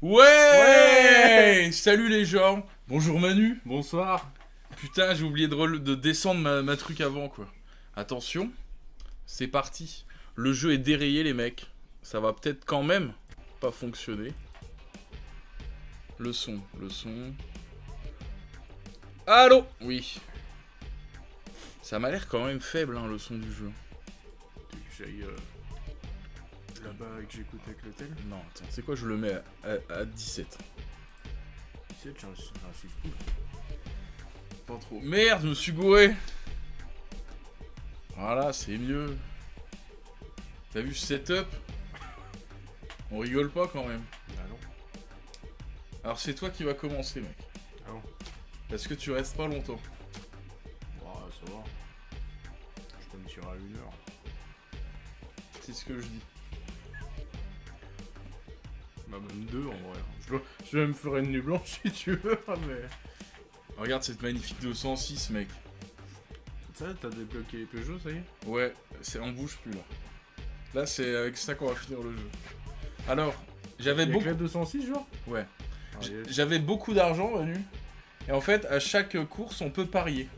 Ouais, salut les gens. Bonjour Manu. Bonsoir. Putain, j'ai oublié de descendre ma truc avant, quoi. Attention, c'est parti. Le jeu est dérayé, les mecs. Ça va peut-être quand même pas fonctionner. Le son. Allô? Oui. Ça m'a l'air quand même faible, hein, le son du jeu. Tu veux que j'aille là-bas et que j'écoute avec le tel? Non, attends, c'est quoi? Je le mets à 17. 17, j'ai un chiffre cool. Pas trop. Merde, je me suis gouré. Voilà, c'est mieux. T'as vu ce setup? On rigole pas quand même. Ah non. Alors c'est toi qui va commencer, mec. Ah non. Parce que tu restes pas longtemps. Oh, ça va. Je peux me tirer à 1 heure. C'est ce que je dis. Bah même 2 en vrai. Je vais me faire une nuit blanche si tu veux, mais... Regarde cette magnifique 206, mec. Ça, t'as débloqué Peugeot, ça y est? Ouais, on bouge plus là. Là, c'est avec ça qu'on va finir le jeu. Alors, j'avais beaucoup... Avec la 206, genre? Ouais. Ah, yes. J'avais beaucoup d'argent, Manu. Et en fait, à chaque course, on peut parier.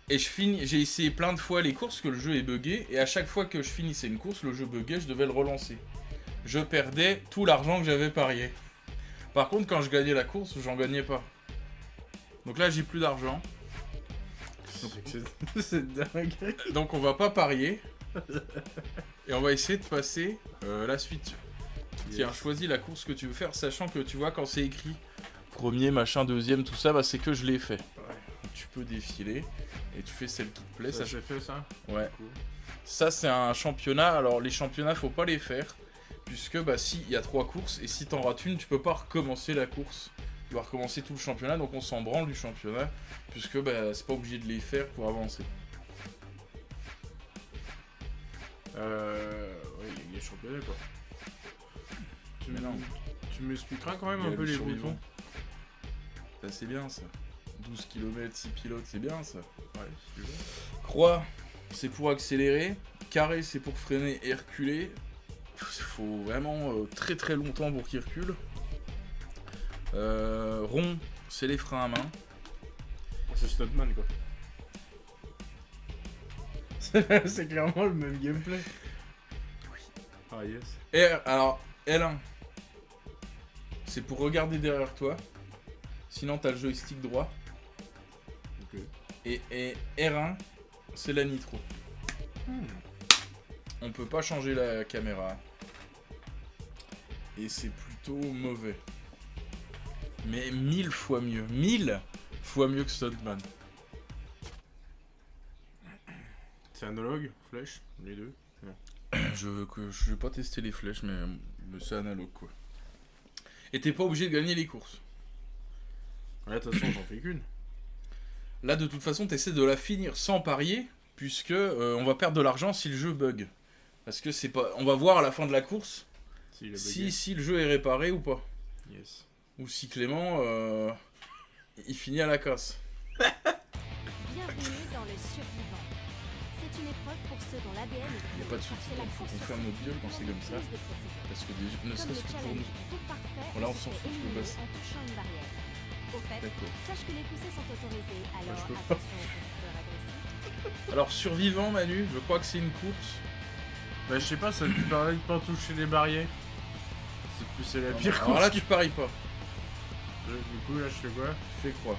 Et j'ai essayé plein de fois les courses que le jeu est buggé. Et à chaque fois que je finissais une course, le jeu buguait, je devais le relancer. Je perdais tout l'argent que j'avais parié. Par contre, quand je gagnais la course, j'en gagnais pas. Donc là, j'ai plus d'argent. C'est dingue. Donc on va pas parier. Et on va essayer de passer la suite. Yes. Tiens, choisis la course que tu veux faire, sachant que tu vois, quand c'est écrit premier, machin, deuxième, tout ça, bah c'est que je l'ai fait. Ouais. Donc, tu peux défiler et tu fais celle qui te plaît. Ça, j'ai fait ça? Ouais. Cool. Ça, c'est un championnat. Alors, les championnats, faut pas les faire. Puisque, bah, si, il y a 3 courses. Et si t'en rates une, tu peux pas recommencer la course. Tu dois recommencer tout le championnat. Donc, on s'en branle du championnat. Puisque, bah, c'est pas obligé de les faire pour avancer. Ouais, il y a championnat quoi. Mais non. Tu m'expliqueras quand même Il y a un peu le les survivant. boutons? Ça, c'est bien, ça. 12 km, 6 pilotes, c'est bien, ça. Ouais, si tu veux. Croix, c'est pour accélérer. Carré, c'est pour freiner et reculer. Il faut vraiment très très longtemps pour qu'il recule. Rond, c'est les freins à main. C'est Stuntman quoi. C'est clairement le même gameplay. Oui. Ah yes. R, alors, L1, c'est pour regarder derrière toi. Sinon, t'as le joystick droit. Ok. Et R1, c'est la nitro. On peut pas changer la caméra. Et c'est plutôt mauvais. Mais 1000 fois mieux. 1000 fois mieux que Stuntman. C'est analogue, flèche, les deux? Non. Je vais pas tester les flèches, mais c'est analogue quoi. Et t'es pas obligé de gagner les courses. Ouais, de toute façon, j'en fais qu'une. Là, de toute façon, t'essaies de la finir sans parier, puisque on va perdre de l'argent si le jeu bug. Parce que c'est pas. On va voir à la fin de la course si le jeu est réparé ou pas. Yes. Ou si Clément il finit à la casse. Bienvenue dans le survivant. C'est une épreuve pour ceux dont l'ADN est Il n'y a pas de soucis, il faut qu'on ferme notre gueule quand c'est comme ça. Parce que déjà, ne serait-ce que pour nous. Bon, là, on s'en fout, tu peux passer. D'accord. Sache que les poussées sont autorisées, alors je peux attention aux conducteurs agressifs. Alors, survivant, Manu, je crois que c'est une course Bah, je sais pas, ça te paraît de pas toucher les barrières. C'est la pire course. Alors là, tu paries pas. Du coup, là, je fais quoi? Tu fais croix.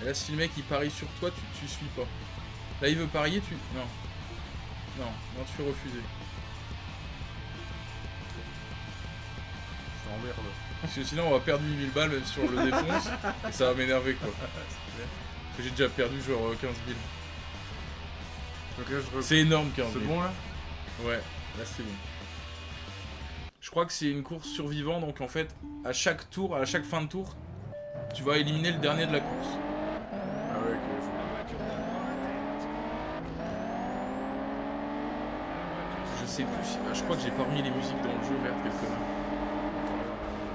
Et là, si le mec il parie sur toi, tu suis pas. Là, il veut parier, tu. Non. Non, tu fais refuser. Je t'emmerde. Parce que sinon, on va perdre 8000 balles même si on le défonce. Ça va m'énerver quoi. Parce que j'ai déjà perdu genre 15 000. Donc là, c'est énorme 15 000. C'est bon là? Ouais, là c'est bon. Je crois que c'est une course survivant, donc en fait, à chaque tour, à chaque fin de tour, tu vas éliminer le dernier de la course. Ah ouais, ok. Je sais plus, je crois que j'ai pas remis les musiques dans le jeu, merde, quel connard.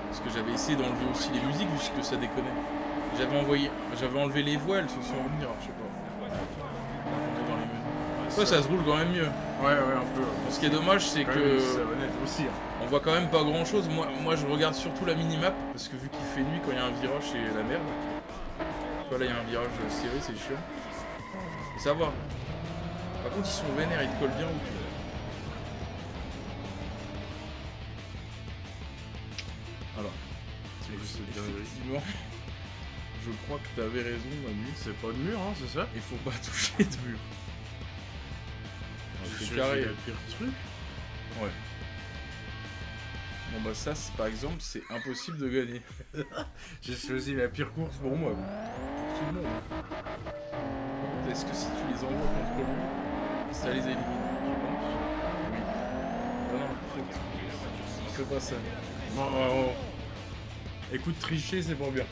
Parce que j'avais essayé d'enlever aussi les musiques, vu que ça déconnait. J'avais enlevé les voix, elles se sont revenues, je sais pas. Dans les menus. Ouais, ça se roule quand même mieux. Ouais, un peu. Ce qui est dommage, c'est que... aussi, hein. On voit quand même pas grand chose. Moi je regarde surtout la minimap, parce que vu qu'il fait nuit quand il y a un virage, c'est la merde. Tu vois, là il y a un virage serré, c'est chiant. Et ça va. Par contre, ils sont vénères, ils te collent bien au cul. Alors, effectivement, je crois que t'avais raison, Manu. C'est pas de mur, hein, c'est ça? Il faut pas toucher de mur. C'est carré. Le pire truc. Ouais. Bon bah ça, par exemple, c'est impossible de gagner. J'ai choisi la pire course pour moi. Pour tout le monde. Est-ce que si tu les envoies contre lui, ça les élimine? Tu penses? Oui. Ah non, fais pas ça. Oh. Écoute, tricher, c'est pas bien.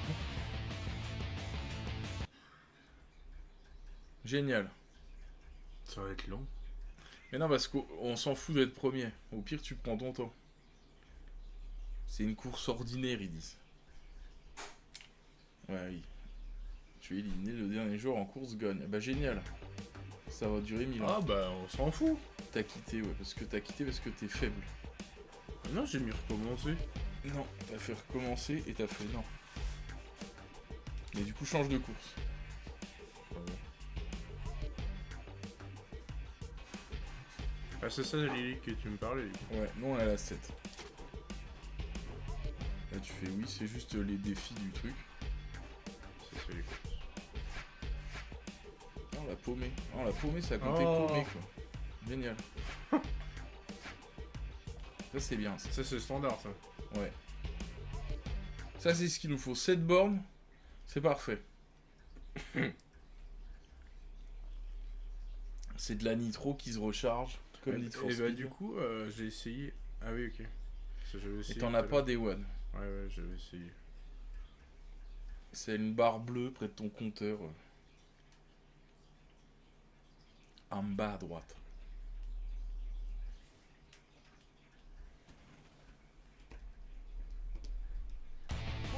Génial. Ça va être long. Mais non, parce qu'on s'en fout d'être premier. Au pire, tu prends ton temps. C'est une course ordinaire, ils disent. Ouais, oui. Tu es éliminé, le dernier jour en course gagne. Bah génial. Ça va durer 1000 ans. Ah bah on s'en fout. T'as quitté, ouais, parce que t'es faible. Non, j'ai mis recommencer. Non, t'as fait recommencer et t'as fait non. Mais du coup, change de course. Ah, c'est ça, Lily, que tu me parlais. Ouais, non, on est à la 7. Là, tu fais oui, c'est juste les défis du truc. C'est les courses. Non, la paumée. Non, la paumée, ça a compté paumée, quoi. Génial. Ça, c'est bien. Ça, c'est standard, ça. Ouais. Ça, c'est ce qu'il nous faut. 7 bornes, c'est parfait. C'est de la nitro qui se recharge. Comme Nitro et Speed. bah, du coup, j'ai essayé. Ah oui, ok. Et t'en as pas des one. Ouais, j'avais essayé. C'est une barre bleue près de ton compteur. En bas à droite.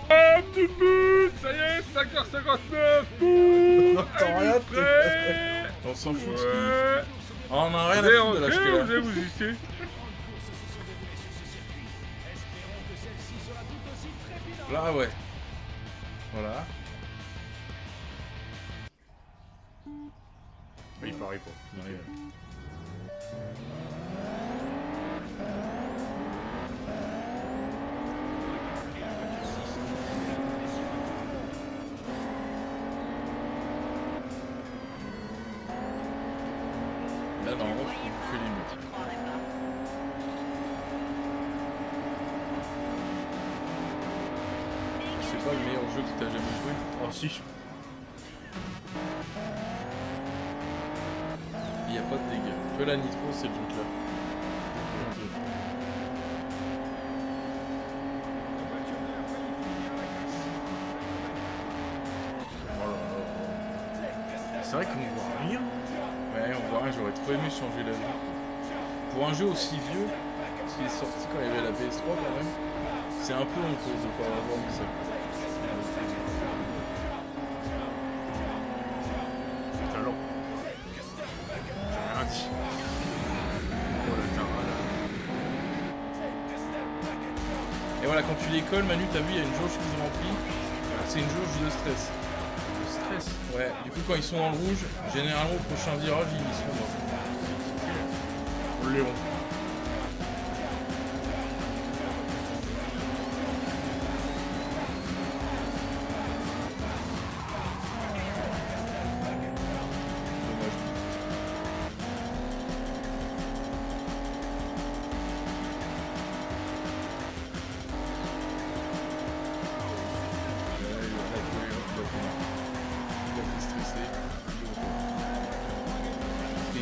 Ah, petit but! Ça y est, 5h59! Boum! T'entends rien, On s'en fout. Ouais. On en a rien à foutre de l'acheter là. Vous hésitez? Là, ouais. Voilà. Il parie pas. Ouais. Là, normalement, tu peux bouffer les murs. C'est pas le meilleur jeu que t'as jamais joué. Oh, si. Il n'y a pas de dégâts. Tu vois, la nitro, c'est le truc là. C'est vrai qu'on voit rien. Ouais, on voit rien, j'aurais trop aimé changer la vue. Pour un jeu aussi vieux, parce qu'il est sorti quand il y avait la PS3 quand même, c'est un peu honteux de pas avoir mis ça. Talent. J'ai rien dit. Oh le terrain là. Et voilà, quand tu décolles, Manu, t'as vu, il y a une jauge qui se remplit. C'est une jauge de stress. Le stress. Ouais, du coup, quand ils sont dans le rouge, généralement au prochain virage, ils y sont morts. Léon.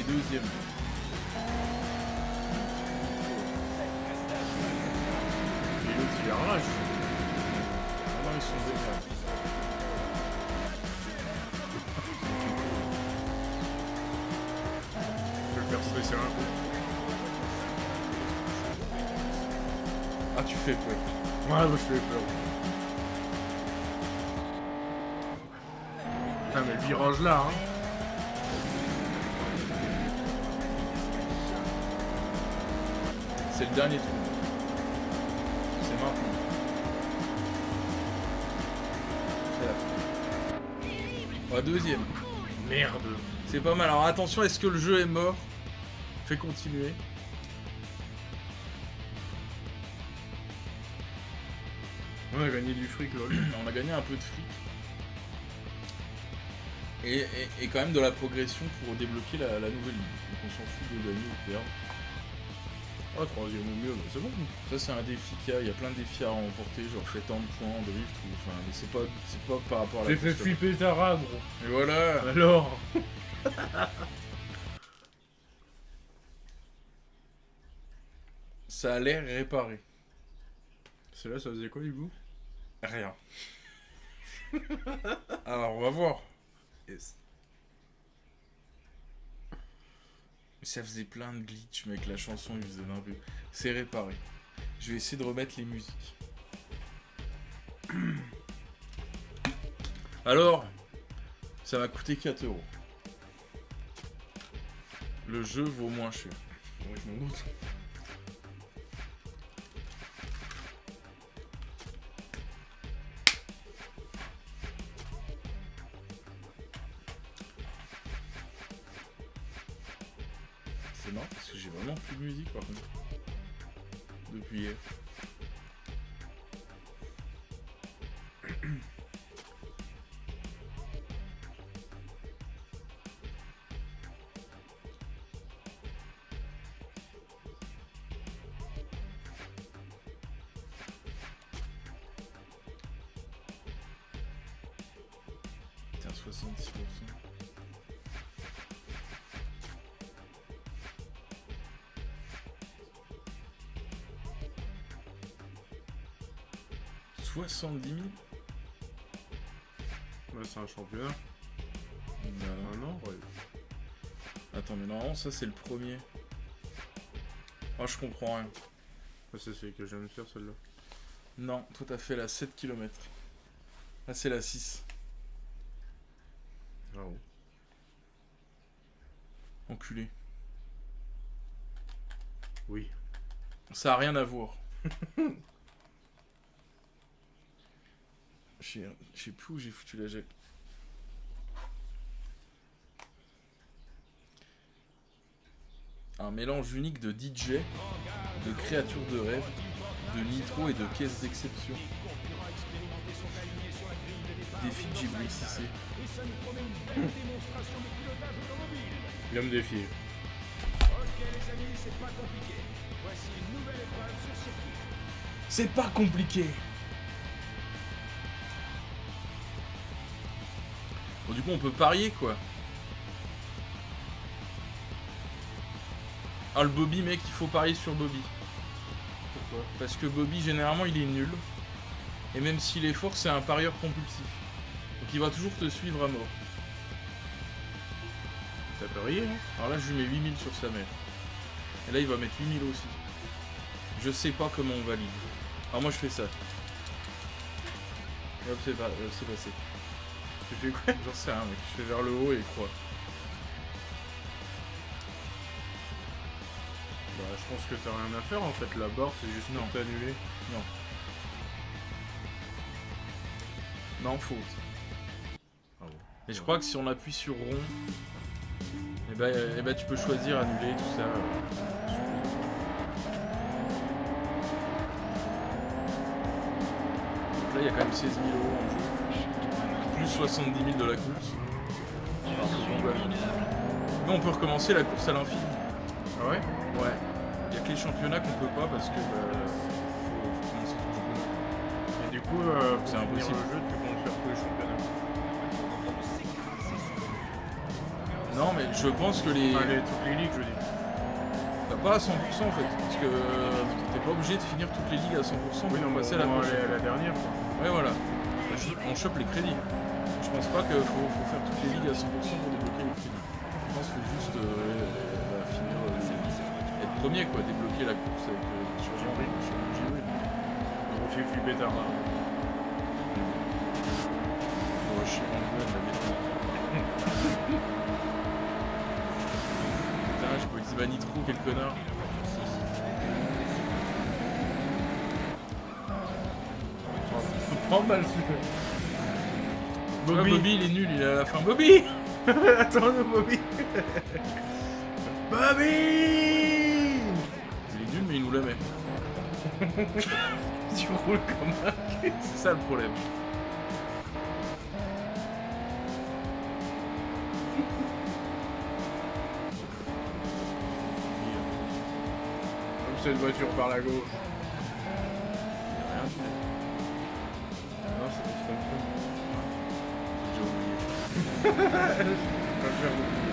Deuxième. Et l'autre il est rage. Non, ils sont déjà. Je vais le faire stresser un peu. Ah, tu fais peur. Ouais, moi je fais peur. Putain, mais le virage là, hein. C'est le dernier tour. C'est maintenant. C'est la fin. Ouais, deuxième. Merde. C'est pas mal. Alors attention, est-ce que le jeu est mort? Fais continuer. On a gagné du fric, lol. On a gagné un peu de fric. Et quand même de la progression pour débloquer la nouvelle ligne. Donc on s'en fout de gagner ou de perdre. Ah, troisième au mieux, mais c'est bon. Ça c'est un défi qu'il y a, il y a plein de défis à remporter, genre fais tant de points en drift ou enfin mais c'est pas par rapport à la J'ai fait course, flipper Tara, gros. Et voilà. Alors. Ça a l'air réparé. C'est là, ça faisait quoi du coup? Rien. Alors on va voir. Yes. Ça faisait plein de glitch mec, la chanson il faisait d'un peu. C'est réparé. Je vais essayer de remettre les musiques. Alors, ça m'a coûté 4 €. Le jeu vaut moins cher. Ouais, je m'en doute. C'est marrant parce que j'ai vraiment plus de musique par contre. Depuis hier. Putain, 66%. « 70 000 ?» Ouais, c'est un championnat. Bah, Ah non, ouais. attends, mais normalement, ça c'est le premier. Oh, je comprends rien. C'est celui que je viens de faire, celle-là. Non, toi t'as fait la 7 km. Là, c'est la 6. Ah bon. Enculé. Oui. Ça a rien à voir. Je sais plus où j'ai foutu la jack. Un mélange unique de DJ, de créatures de rêve, de nitro et de caisses d'exception. Défi de Ghibli 6C. Il va me défier. C'est pas compliqué. Bon, du coup, on peut parier quoi. Ah, le Bobby, mec, il faut parier sur Bobby. Pourquoi? Parce que Bobby, généralement, il est nul. Et même s'il est fort, c'est un parieur compulsif. Donc il va toujours te suivre à mort. T'as parié, hein? Alors là, je lui mets 8000 sur sa mère. Et là, il va mettre 8000 aussi. Je sais pas comment on valide. Alors moi, je fais ça. Et hop, c'est passé. Tu fais quoi? J'en sais rien, mec. Je fais vers le haut et croix. Bah, je pense que t'as rien à faire en fait. La barre, c'est juste Non. pour t'annuler. Non. Non, faute. Ah bon. Et je crois que si on appuie sur rond, et bah tu peux choisir annuler tout ça. Après, il y a quand même 16 000 € en jeu. Plus 70 000 de la course. Alors, faut qu'on gagne. Mais on peut recommencer la course à l'infini. Ah ouais? Ouais. Il y a que les championnats qu'on peut pas parce que faut commencer tout le championnat. Et du coup, C'est pour finir impossible. le jeu, tu comptes faire tous les championnats. Non, mais je pense que les... Enfin, toutes les ligues, je veux dire. Bah, pas à 100% en fait. Parce que t'es pas obligé de finir toutes les ligues à 100% pour passer à la prochaine. la dernière, quoi. Ouais, voilà. On chope les crédits. Je pense pas qu'il faut faire toutes les ligues à 100% pour débloquer les crédits. Je pense qu'il faut juste finir, être premier, quoi, débloquer la course avec, sur G-Wheel. On fait flipper ta main. Oh, je suis en train de la défendre. Putain, j'ai pas Exhiba Nitro, quel connard. Pas mal celui-là. Bobby. Bobby, il est nul, il est à la fin. Bobby. Attends, le Bobby. Bobby. Il est nul, mais il nous la met. Tu roules comme un cul. C'est ça le problème. Comme cette voiture par la gauche. Rien fait. Non, c'est pas ça. J'ai oublié. Je peux pas faire beaucoup.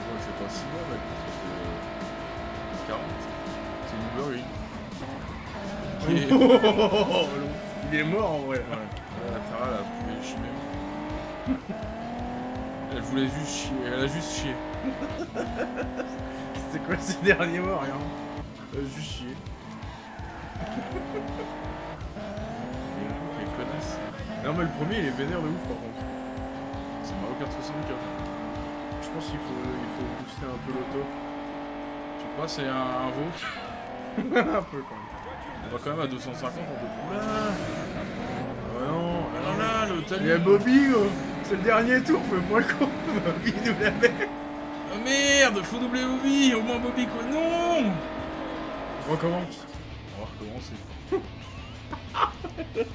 Ouais, c'est pas si bon, mais ça fait 40. C'est une Uber, Il est mort en vrai. Ouais. La Tara, elle a pu chier. Elle voulait juste chier, elle a juste chié. C'est quoi ces derniers mots? Rien. Juste chier. Les connasses. Non mais le premier il est vénère de ouf par contre. C'est Mario Kart 64. Je pense qu'il faut booster un peu l'auto. Tu crois que c'est un veau? Un peu quand même. On va quand même à 250 en deux. Ah non, Alors là, le il talus. y a Bobby, c'est le dernier tour, fais pas le con. Bobby nous l'avait. Oh merde, faut doubler Bobby, au moins Bobby quoi. Non. Recommence. On va recommencer.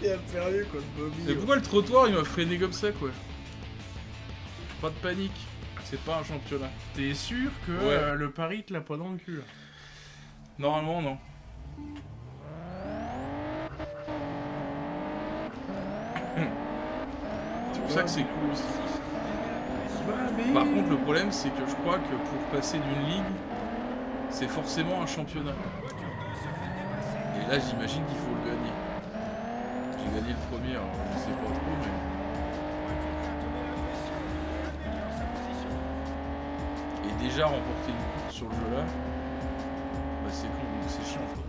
Il a perdu contre Bobby. Mais pourquoi le trottoir il m'a freiné comme ça quoi? Pas de panique, c'est pas un championnat. T'es sûr que Ouais. le pari te l'a pas dans le cul là? Normalement non. C'est pour ça que c'est cool aussi. Par contre le problème c'est que je crois que pour passer d'une ligue, c'est forcément un championnat. Et là j'imagine qu'il faut le gagner. J'ai gagné le premier, alors je sais pas trop mais... Et déjà remporter une course sur le jeu là, bah c'est cool, donc c'est chiant quoi.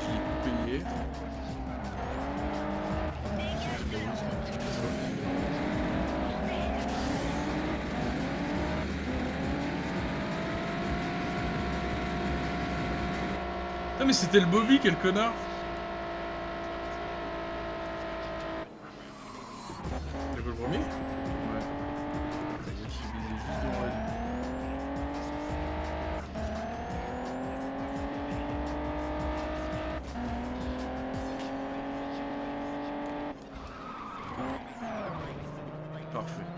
Je l'ai coupé payé. Ah mais c'était le Bobby, quel connard! T'as pas le premier? Ouais. Il est juste devant la ligne. Parfait.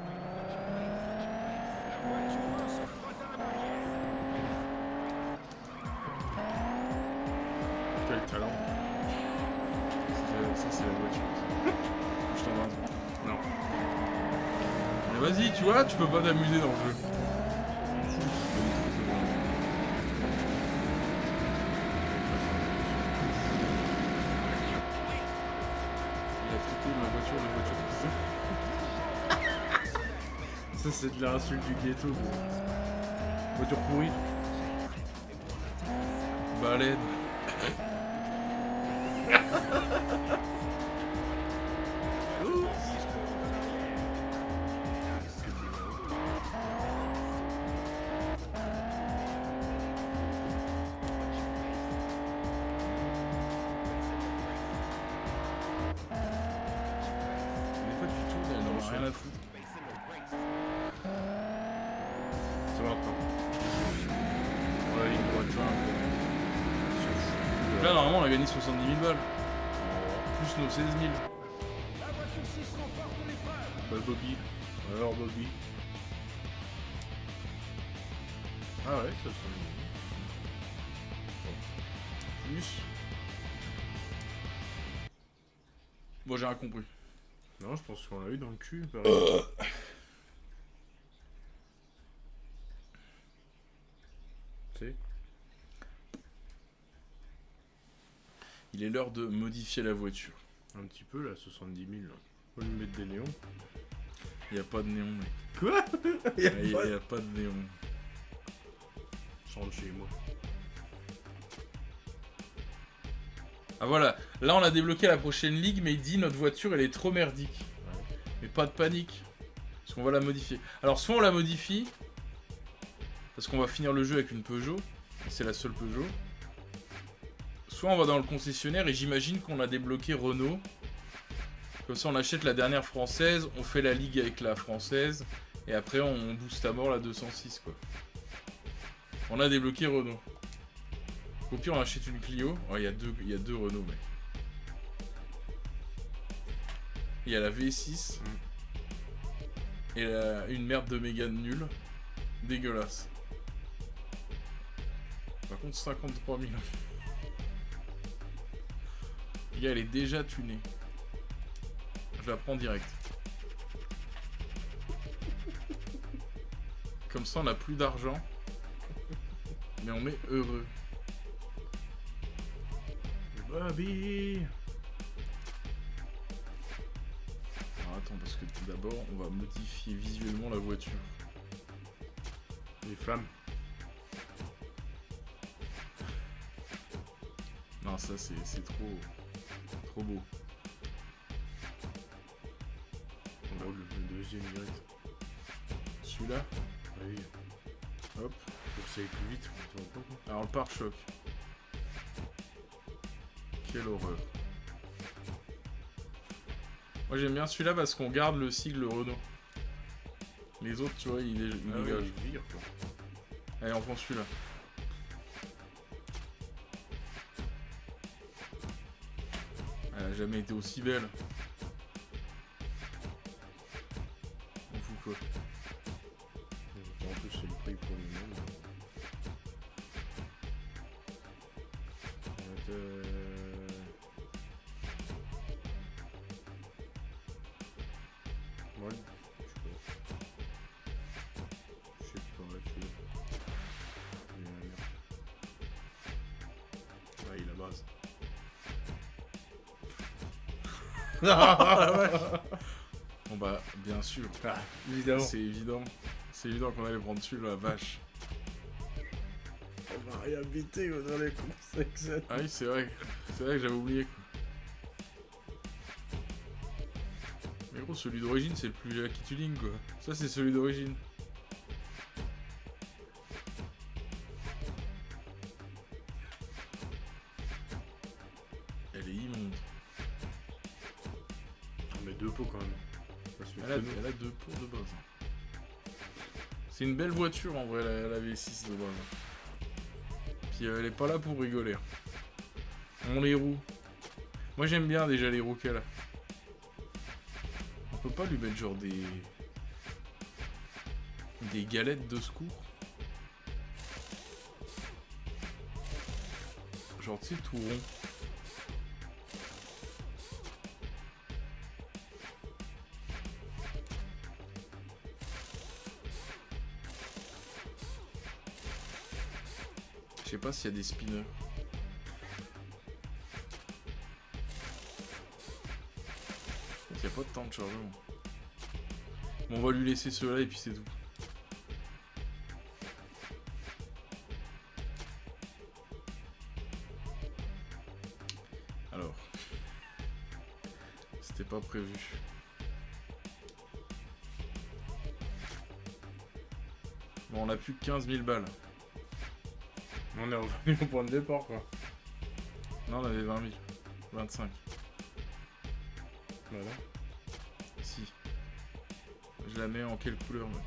Quel talent. Ça c'est la voiture. Je t'en rends. Non. Mais vas-y, tu vois, tu peux pas t'amuser dans le jeu. Il a traité ma voiture de voiture. Ça c'est de l'insulte du ghetto. Gros. Voiture pourrie. Baleine. a rien à foutre. C'est maintenant. Ouais, il doit être là. Donc là, normalement, on a gagné 70 000 balles. Plus nos 16 000. Bah, Bobby. Alors, Bobby. Ah ouais, ça serait Plus. Bon, j'ai rien compris. Non, je pense qu'on l'a eu dans le cul. Il est l'heure de modifier la voiture. Un petit peu là, 70 000. Là. Faut lui mettre des néons. Il n'y a pas de néon, mec. Quoi? Il y a pas de néon. Je rentre chez moi. Ah voilà, là on a débloqué la prochaine ligue, mais il dit notre voiture elle est trop merdique. Ouais. Mais pas de panique, parce qu'on va la modifier. Alors soit on la modifie, parce qu'on va finir le jeu avec une Peugeot, et c'est la seule Peugeot. Soit on va dans le concessionnaire et j'imagine qu'on a débloqué Renault. Comme ça on achète la dernière française, on fait la ligue avec la française, et après on booste à mort la 206 quoi. On a débloqué Renault. Au pire on achète une Clio. Oh, il y a deux Renault mec. Il y a la V6. Et une merde de Mégane nulle. Dégueulasse. Par contre 53 000. Les gars elle est déjà tunée. Je la prends direct. Comme ça on n'a plus d'argent. Mais on met heureux. Bobby. Alors attends, parce que tout d'abord, on va modifier visuellement la voiture. Les flammes. Non, ça c'est trop beau. On roule le deuxième direct. Celui-là? Oui. Hop. Faut que ça aille plus vite. Tu vois pas quoi. Alors le pare-choc. Quelle horreur. Moi j'aime bien celui-là parce qu'on garde le sigle Renault. Les autres, tu vois, il dégage. Ouais, il vire quoi. Allez, on prend celui-là. Elle a jamais été aussi belle. On fout quoi. En plus, c'est le prix pour les mêmes. Ouais, je sais pas, là, tu vois. Ouais, il a base. Bon bah, bien sûr. Ah, évidemment. C'est évident. C'est évident qu'on allait prendre celui-là, la vache. On va rien biter dans les courses avec ça. Ah oui, c'est vrai. C'est vrai que j'avais oublié quoi. Mais gros, celui d'origine, c'est le plus Jackie Tuning quoi. Ça, c'est celui d'origine. Elle est immonde. On met deux pots quand même. Elle a deux pots de base. C'est une belle voiture en vrai, la V6 de base. Puis elle est pas là pour rigoler. On les roues. Moi j'aime bien déjà les roues qu'elle a. On peut pas lui mettre genre des galettes de secours. Genre tu sais tout rond. Je sais pas s'il y a des spinners. Il n'y a pas de temps de chargement. Bon, on va lui laisser ceux-là et puis c'est tout. Alors. C'était pas prévu. Bon, on a plus que 15 000 balles. On est revenu au point de départ quoi. Non, on avait 20 000. 25. Voilà. Si. Je la mets en quelle couleur moi?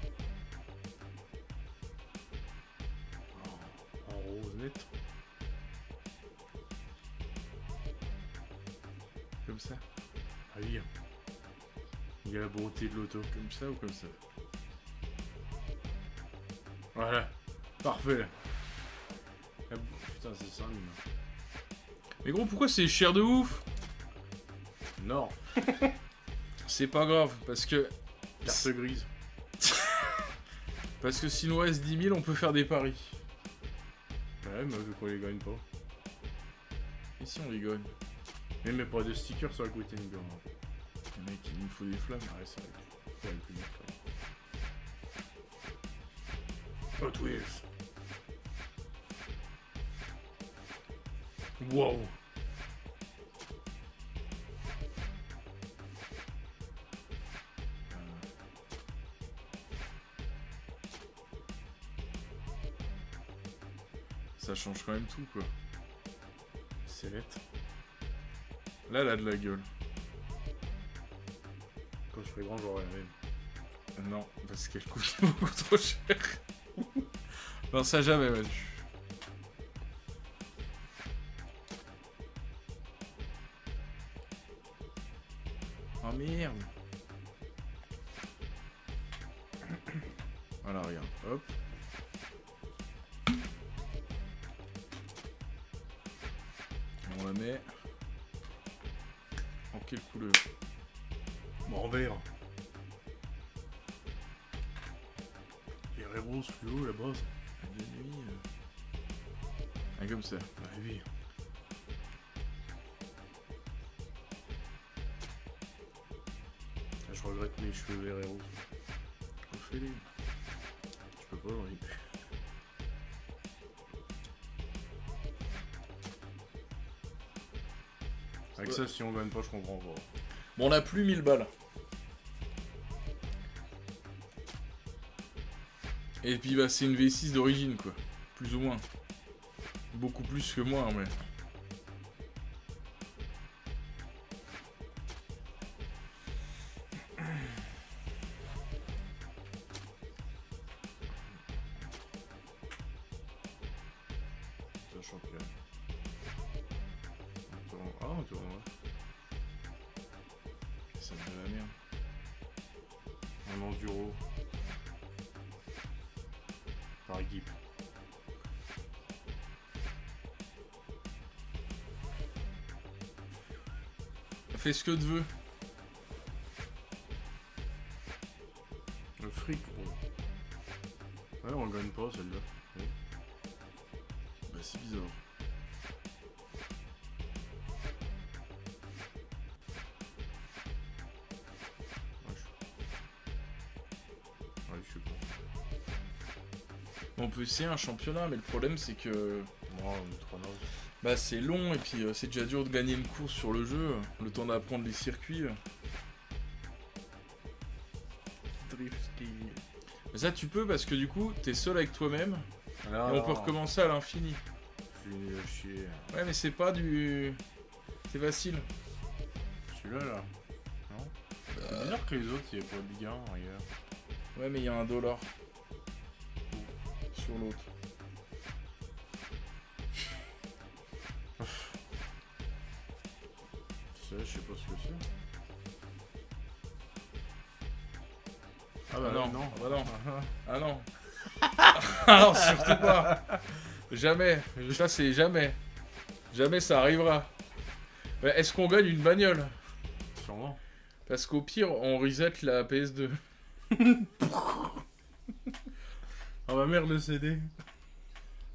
En rose net. Comme ça? Ah oui. Il y a la beauté de l'auto. Comme ça ou comme ça? Voilà. Parfait. Ah, putain, c'est ça, mine. Mais gros, pourquoi c'est cher de ouf? Non. C'est pas grave, parce que... Carte grise. Parce que s'il nous reste 10 000, on peut faire des paris. Ouais, mais vu qu'on les gagne pas. Et si on les gagne? Mais pas de stickers, ça va coûter une gomme. Mec, il nous faut des flammes. Ouais, c'est vrai. Ouais, le plus vite, ouais. Hot Wheels. Wow. Ça change quand même tout, quoi. C'est net. Là, elle a de la gueule. Quand je serai grand, j'aurai la même. Non, parce qu'elle coûte beaucoup trop cher. Non, ça jamais, Manu. Oh merde. Voilà, regarde. Hop. On la met. En quelle couleur? Bon, en vert. Et rose fluo, la base. De nuit. Ah, comme ça. Ah oui. Je regrette mes cheveux verts et roses. Refais-les. Je peux pas, j'en ai plus. Avec ça, si on gagne pas, je comprends pas. Bon, on a plus 1000 balles. Et puis, bah, c'est une V6 d'origine, quoi. Plus ou moins. Beaucoup plus que moi, mais... Sachant que... Ah, on tourne, ouais. Ça me fait la merde. Un enduro. Par équipe. Fais ce que tu veux. Le fric, bon. Ouais, on gagne pas celle-là. Ouais. Bah, c'est bizarre. Ouais, je suis con. On peut essayer un championnat, mais le problème, c'est que... Moi, on est trop naze. Bah, c'est long, et puis c'est déjà dur de gagner une course sur le jeu. Le temps d'apprendre les circuits. Drifting. Mais ça, tu peux, parce que du coup, t'es seul avec toi-même. Alors, Et on peut recommencer à l'infini. Je suis nul à chier. Ouais, mais c'est pas du... C'est facile. Celui-là, là. Non. C'est bizarre que les autres, il n'y a pas de gain, regarde. Ouais, mais il y a $1 sur l'autre. Ça, je sais pas ce que c'est. Ah bah non, non. ah bah non. Ah non. Ah non, surtout pas. Jamais. Ça, c'est jamais. Jamais ça arrivera. Mais est-ce qu'on gagne une bagnole? Sûrement. Parce qu'au pire, on reset la PS2. Ah bah merde, le CD.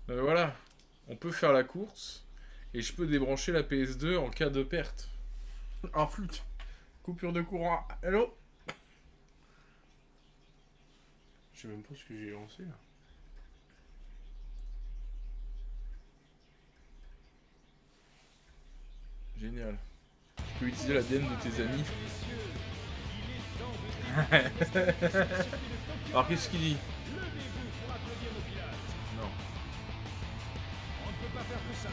Voilà. On peut faire la course. Et je peux débrancher la PS2 en cas de perte. En flûte. Coupure de courant. Hello. Je sais même pas ce que j'ai lancé là. Génial. Tu peux utiliser l'ADN de tes amis. Alors qu'est-ce qu'il dit? Non. On ne peut pas faire tout ça.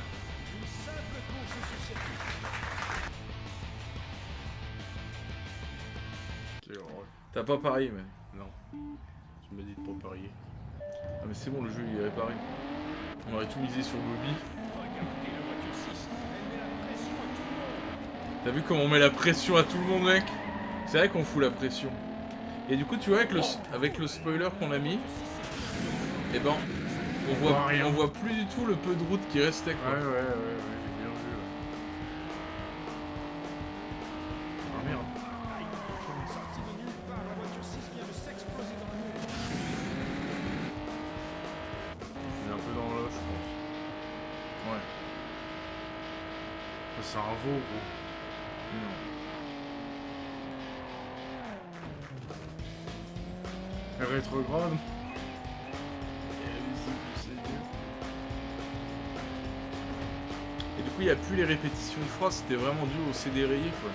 Une simple course sur circuit. T'as pas parié, mais... parier. Ah mais c'est bon, le jeu il est réparé. On aurait tout misé sur Bobby. T'as vu comment on met la pression à tout le monde, mec? C'est vrai qu'on fout la pression. Et du coup, tu vois, avec le spoiler qu'on a mis, eh ben, on voit plus du tout le peu de route qui restait, quoi. Ouais, j'ai bien vu, ouais. Ah merde. Il est un peu dans l'eau, je pense. Ouais. C'est un veau, gros. Non. Rétrograde. Et du coup, il n'y a plus les répétitions de phrases, c'était vraiment dû au CD rayé, quoi.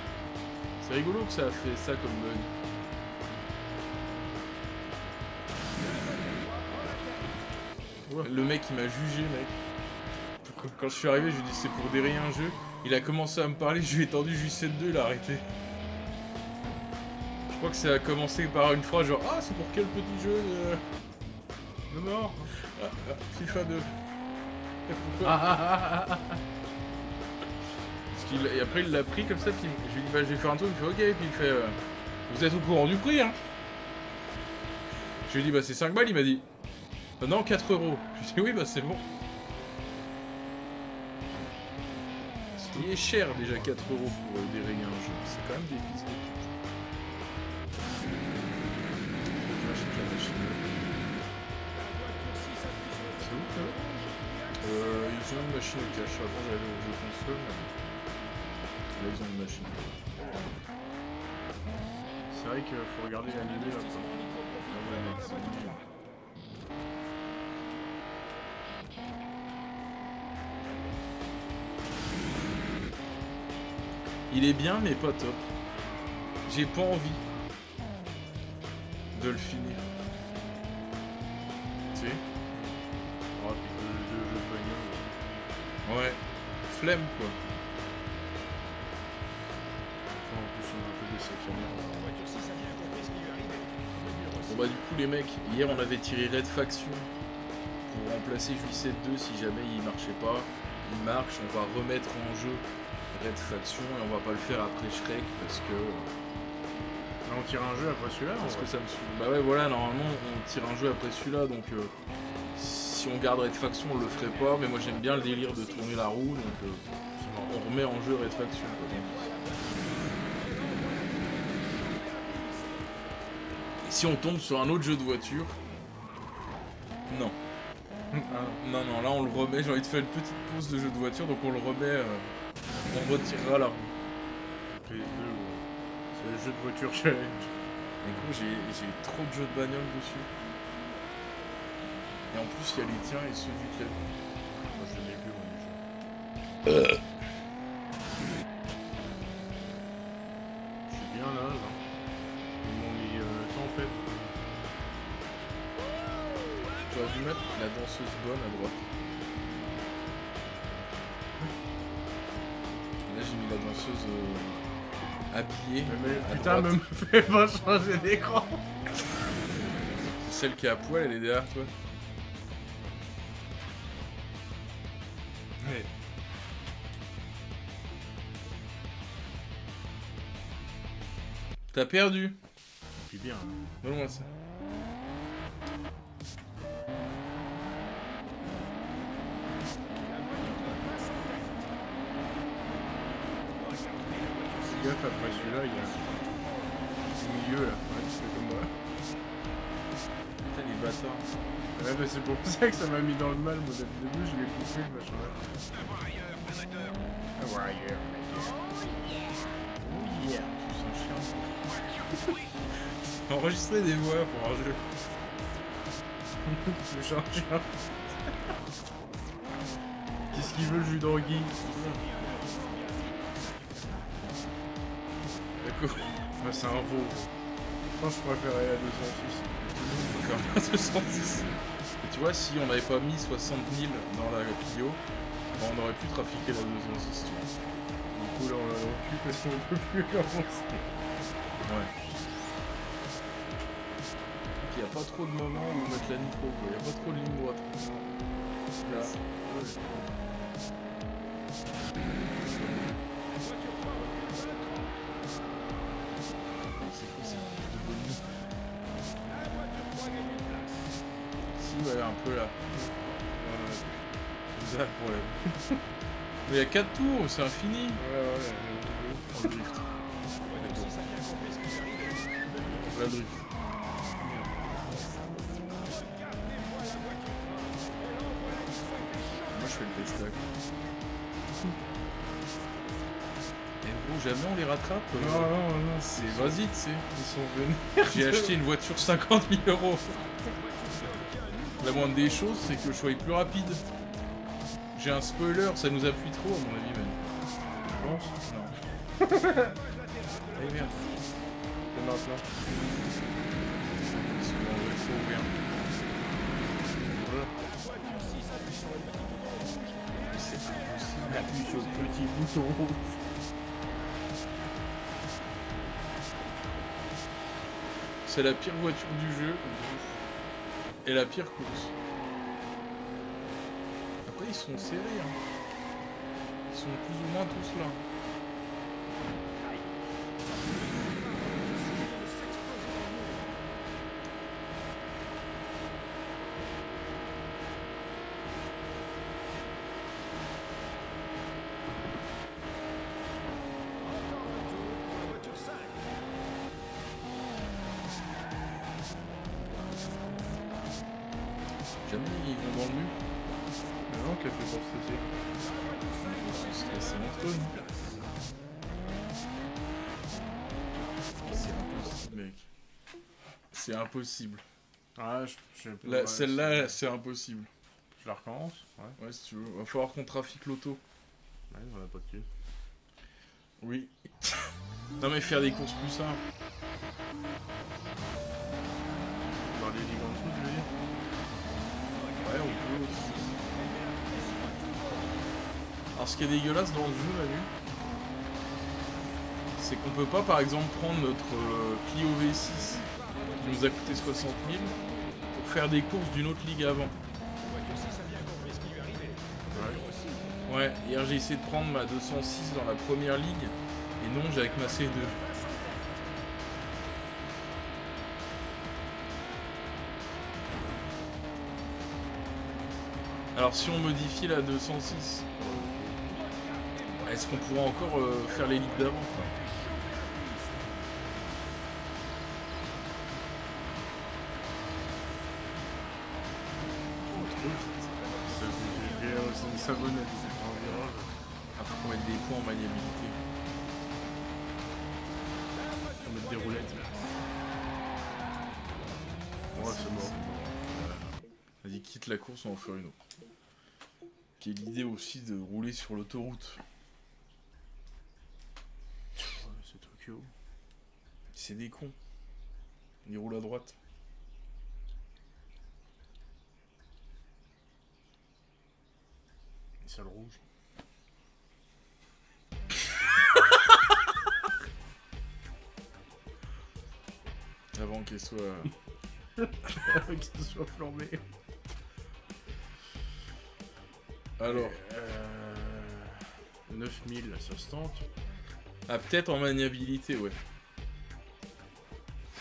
C'est rigolo que ça a fait ça comme bug. Ouais. Le mec, il m'a jugé, mec. Quand je suis arrivé, je lui ai dit c'est pour dérayer un jeu. Il a commencé à me parler, je lui ai tendu, je lui ai 7-2, il a arrêté. Je crois que ça a commencé par une phrase genre ah, c'est pour quel petit jeu de mort FIFA 2. Et pourquoi Et après il l'a pris comme ça, puis je lui ai dit bah je vais faire un tour, il me fait ok, puis il fait vous êtes au courant du prix hein. Je lui ai dit bah c'est 5 balles, il m'a dit non 4€. Je lui ai dit oui bah c'est bon. Il est cher déjà 4€ pour dérayer un jeu, c'est quand même des fils de pute. C'est où là? Ils ont une machine à cache, avant j'allais au jeu console, là ils ont une machine. C'est vrai qu'il faut regarder l'animé là quoi. Il est bien mais pas top. J'ai pas envie de le finir. Tu sais? Oh, puis deux jeux de bagnole. Ouais. Flemme quoi. Enfin, en plus on a un peu de sa caméra. Bon bah du coup les mecs, hier on avait tiré Red Faction pour remplacer Juicet 2 si jamais il marchait pas. Il marche, on va remettre en jeu Red Faction et on va pas le faire après Shrek parce que... Là on tire un jeu après celui-là. Parce que ça me saoule. Bah ouais voilà, normalement on tire un jeu après celui-là donc si on garde Red Faction on le ferait pas, mais moi j'aime bien le délire de tourner la roue donc on remet en jeu Red Faction quoi, donc. Et si on tombe sur un autre jeu de voiture, non. Non, là on le remet, j'ai envie de faire une petite pause de jeu de voiture, donc on le remet, on retirera la roue. PS2, c'est le jeu de voiture challenge. Et gros, j'ai trop de jeux de bagnole dessus. Et en plus, il y a les tiens et ceux du club. Moi je l'ai plus, moi, les jeux. Je suis bien naze. Hein. Ils m'ont mis tempête. J'aurais dû mettre la danseuse bonne à droite. Là j'ai mis la danseuse habillée. Mais à putain, droite. me fais pas changer d'écran. Celle qui est à poil, elle est derrière toi. Ouais. T'as perdu. Puis bien. Donne-moi ça. Gaffe, après celui-là, il y a au milieu là, ouais, tu fais comme moi. Putain les bâtards. Ouais, bah c'est pour ça que ça m'a mis dans le mal, moi, depuis le début, je l'ai poussé le machin là. Un warrior, Oh yeah. C'est un chien. Enregistrer des voix pour un jeu. le chien. Qu'est-ce qu'il veut le jus d'orgueil? D'accord. Ah, c'est un veau. Je pense que je préférais la 206. D'accord, 206. Et tu vois, si on n'avait pas mis 60 000 dans la Clio, bah, on aurait pu trafiquer la 206. Tu vois. Du coup, là, on l'a dans le cul parce qu'on peut plus avancer. Ouais. qu'il n'y a pas trop de moments où mettre la nitro, quoi. Il n'y a pas trop de ligne droite. Là. C'est quoi ça de bonne. Si, ouais, un peu là. C'est ça le problème. Mais il y a 4 tours, c'est infini. Ouais. On le drift. On va drift. Moi je fais le test là. Et gros, jamais on les rattrape. Non, C'est vas-y, tu sais. ils sont venus. J'ai acheté une voiture 50 000 €. La moindre des choses, c'est que je sois plus rapide. J'ai un spoiler, ça nous appuie trop à mon avis même. Je pense. Non. Allez merde. C'est maintenant. Ils sont dans le rétro, rien. C'est impossible. Appuie sur le petit bouton rouge. C'est la pire voiture du jeu. Et la pire course. Après ils sont serrés hein. Ils sont plus ou moins tous là. Jamais ils vont dans le mur. Mais non, qu'elle fait pour stresser. C'est monstrueux. C'est impossible, mec. C'est impossible. Ah, je sais pas. Là, celle-là, c'est impossible. Je la recommence. Ouais. Ouais, si tu veux. Va falloir qu'on trafique l'auto. Ouais, on a pas de thune. Oui. Non, mais faire des courses plus simples. Dans les ligues en dessous, tu veux dire? Ouais, on peut aussi. Alors, ce qui est dégueulasse dans ce jeu, Manu, c'est qu'on peut pas, par exemple, prendre notre Clio V6 qui nous a coûté 60 000 pour faire des courses d'une autre ligue avant. Ouais, hier j'ai essayé de prendre ma 206 dans la première ligue et non, j'ai avec ma C2. Alors si on modifie la 206, est-ce qu'on pourra encore faire les ligues d'avant quoi? Trop vite. C'est une savonnette, c'est pas un virage. Ah, faut qu'on mette des points en maniabilité. On va mettre des roulettes. Ouais, c'est mort. Vas-y, quitte la course, on va en faire une autre. Qui est l'idée aussi de rouler sur l'autoroute. Ouais, c'est Tokyo. C'est des cons. Ils roulent à droite. Une salle rouge. Avant qu'elle soit... Qu'il soit flambé. Alors... 9000, ça se tente. Ah, peut-être en maniabilité, ouais.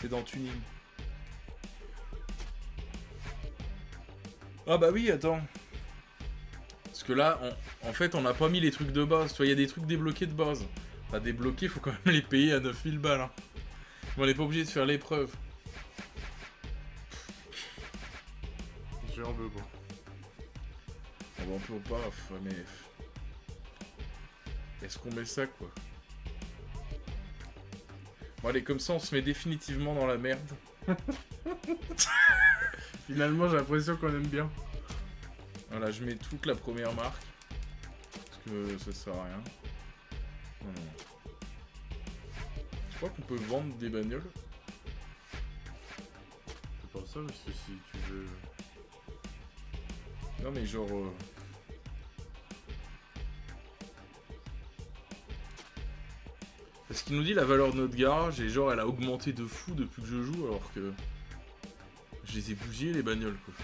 C'est dans Tuning. Ah bah oui, attends. Parce que là, en fait, on n'a pas mis les trucs de base. Tu vois, il y a des trucs débloqués de base. Bah, débloqués, faut quand même les payer à 9000 balles. Hein. Mais on n'est pas obligé de faire l'épreuve. J'ai un peu bon. Ah bah, on peut pas, mais... Est-ce qu'on met ça, quoi? Bon, allez, comme ça, on se met définitivement dans la merde. Finalement, j'ai l'impression qu'on aime bien. Voilà, je mets toute la première marque. Parce que ça sert à rien. Non, non. Je crois qu'on peut vendre des bagnoles. C'est pas ça, parce que si tu veux... Non, mais genre... Parce qu'il nous dit la valeur de notre garage et genre elle a augmenté de fou depuis que je joue alors que... Je les ai bougés les bagnoles quoi.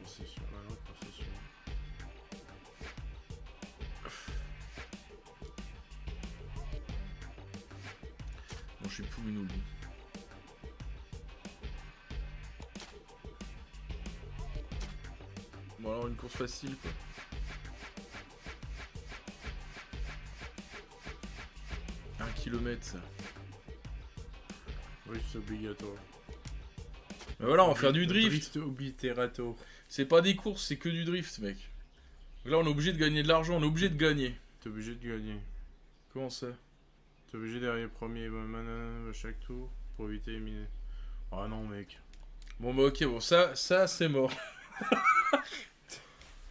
Concession, ah non, concession. Bon, je suis pour une oubli. Bon alors une course facile quoi. Un kilomètre ça. Oui, c'est obligatoire. Mais voilà, on va faire du drift. Drift obliterato. C'est pas des courses, c'est que du drift, mec. Donc là, on est obligé de gagner de l'argent, on est obligé de gagner. T'es obligé de gagner. Comment ça? T'es obligé d'arriver premier à chaque tour pour éviter les miner. Ah non, mec. Bon, bah ok, bon, ça c'est mort.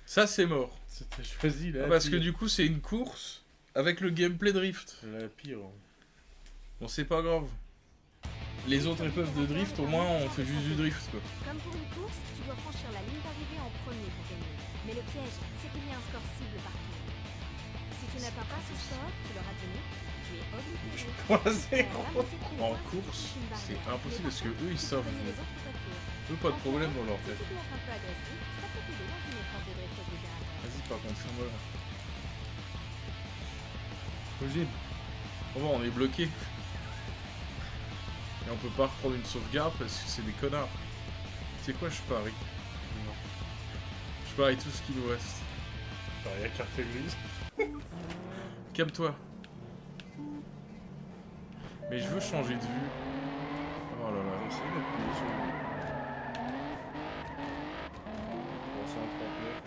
Ça, c'est mort. T'as choisi là. Parce que du coup, c'est une course avec le gameplay drift. La pire. Bon, c'est pas grave. Les autres épreuves de drift, au moins, on fait juste du drift, quoi. Comme pour une course, tu dois franchir la ligne d'arrivée en premier pour gagner. Mais le piège, c'est qu'il y a un score cible partout. Si tu n'atteins pas ce score qui leur a donné, tu es obligé de En course, c'est impossible parce que eux, ils savent. Eux, pas de problème dans leur tête. Vas-y, par contre, ferme-moi là. Possible. Bon, on est bloqué. Et on peut pas reprendre une sauvegarde parce que c'est des connards. C'est quoi, je parie? Non. Je parie tout ce qu'il nous reste. Pareil à carte grise. Calme-toi. Mais je veux changer de vue. Oh là là. Essaye d'appuyer sur 339.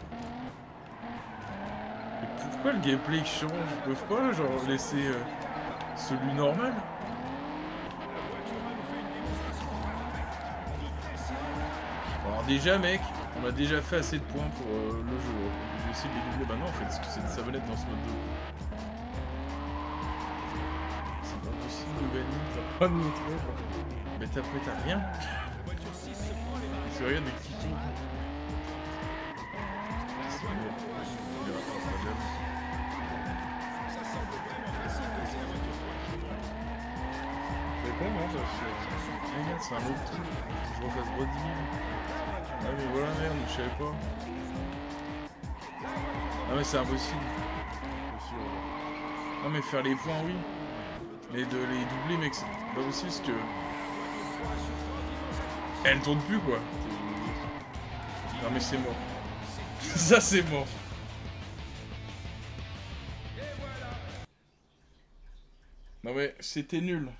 Mais pourquoi le gameplay il change? Ils peuvent pas genre laisser celui normal? Alors déjà mec, on a déjà fait assez de points pour le jeu. Je vais essayer de les doubler maintenant en fait, parce que c'est une savonnette dans ce mode de jeu. C'est pas possible de gagner. T'as pas de métro. Mais t'as rien. C'est rien des petits tours. C'est bon. On verra pas ça jamais. C'est con, non ça Regarde, c'est un autre truc. Faut que je refasse droit 10 000. Ah mais voilà merde, je savais pas. Ah mais c'est impossible. Non mais faire les points oui. Mais de les doubler mec c'est pas possible parce que... Elle tourne plus quoi. Non mais c'est mort. Ça c'est mort. Non mais c'était nul.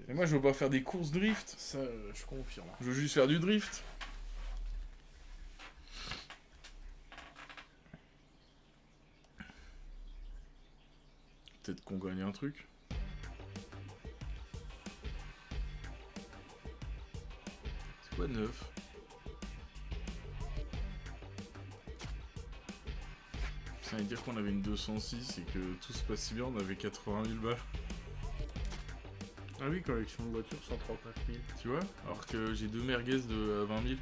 Et moi je veux pas faire des courses drift. Ça, je confirme. Je veux juste faire du drift. Peut-être qu'on gagne un truc. C'est quoi 9? Ça veut dire qu'on avait une 206 et que tout se passe si bien, on avait 80 000 balles. Ah oui, collection de voitures, 139 000. Tu vois? Alors que j'ai deux merguez de 20 000.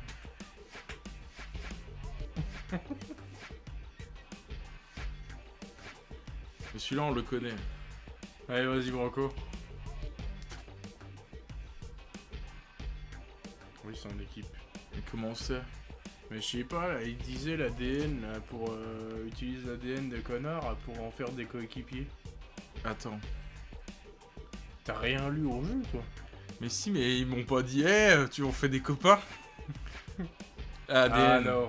Mais celui-là, on le connaît. Allez, vas-y, Branco. Oui, c'est en équipe. Mais comment c'est? Mais je sais pas, là, il disait l'ADN, pour utiliser l'ADN de connard pour en faire des coéquipiers. Attends. T'as rien lu au jeu, toi? Mais si, mais ils m'ont pas dit, hey, tu en fais des copains? ADN. Ah non.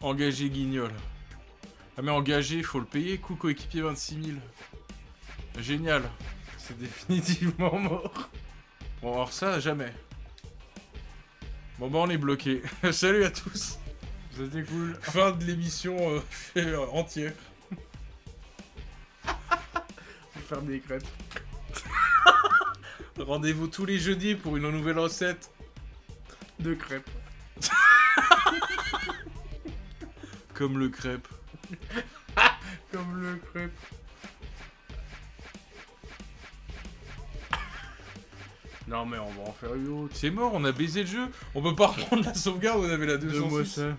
Engagé Guignol. Ah mais engagé, faut le payer, coût coéquipier 26 000. Génial. C'est définitivement mort. Bon alors ça, jamais. Bon bah on est bloqué. Salut à tous. C'était cool. Fin de l'émission entière. Pour faire des crêpes. Rendez-vous tous les jeudis pour une nouvelle recette. De crêpes. Comme le crêpe. Comme le crêpe. Non mais on va en faire une autre. C'est mort, on a baisé le jeu. On peut pas reprendre la sauvegarde, on avait la 206. Donne-moi ça.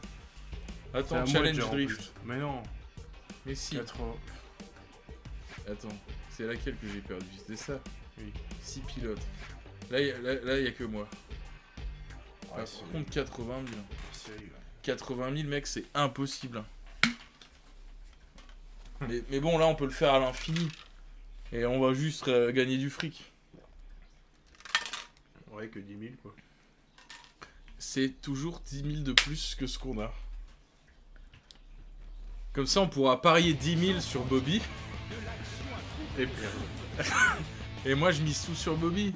Attends, C'est à moi challenge déjà, en drift. plus. Mais non. Mais si. 80. Attends. C'est laquelle que j'ai perdu? C'était ça? Oui. 6 pilotes. Là, y a que moi. Ah, Par contre, 80 000. Sérieux. 80 000, mec, c'est impossible. Mais bon, là, on peut le faire à l'infini. Et on va juste gagner du fric. Ouais, que 10 000 quoi. C'est toujours 10 000 de plus que ce qu'on a. Comme ça, on pourra parier 10 000 sur Bobby. Et perdre. Et moi, je mise tout sur Bobby.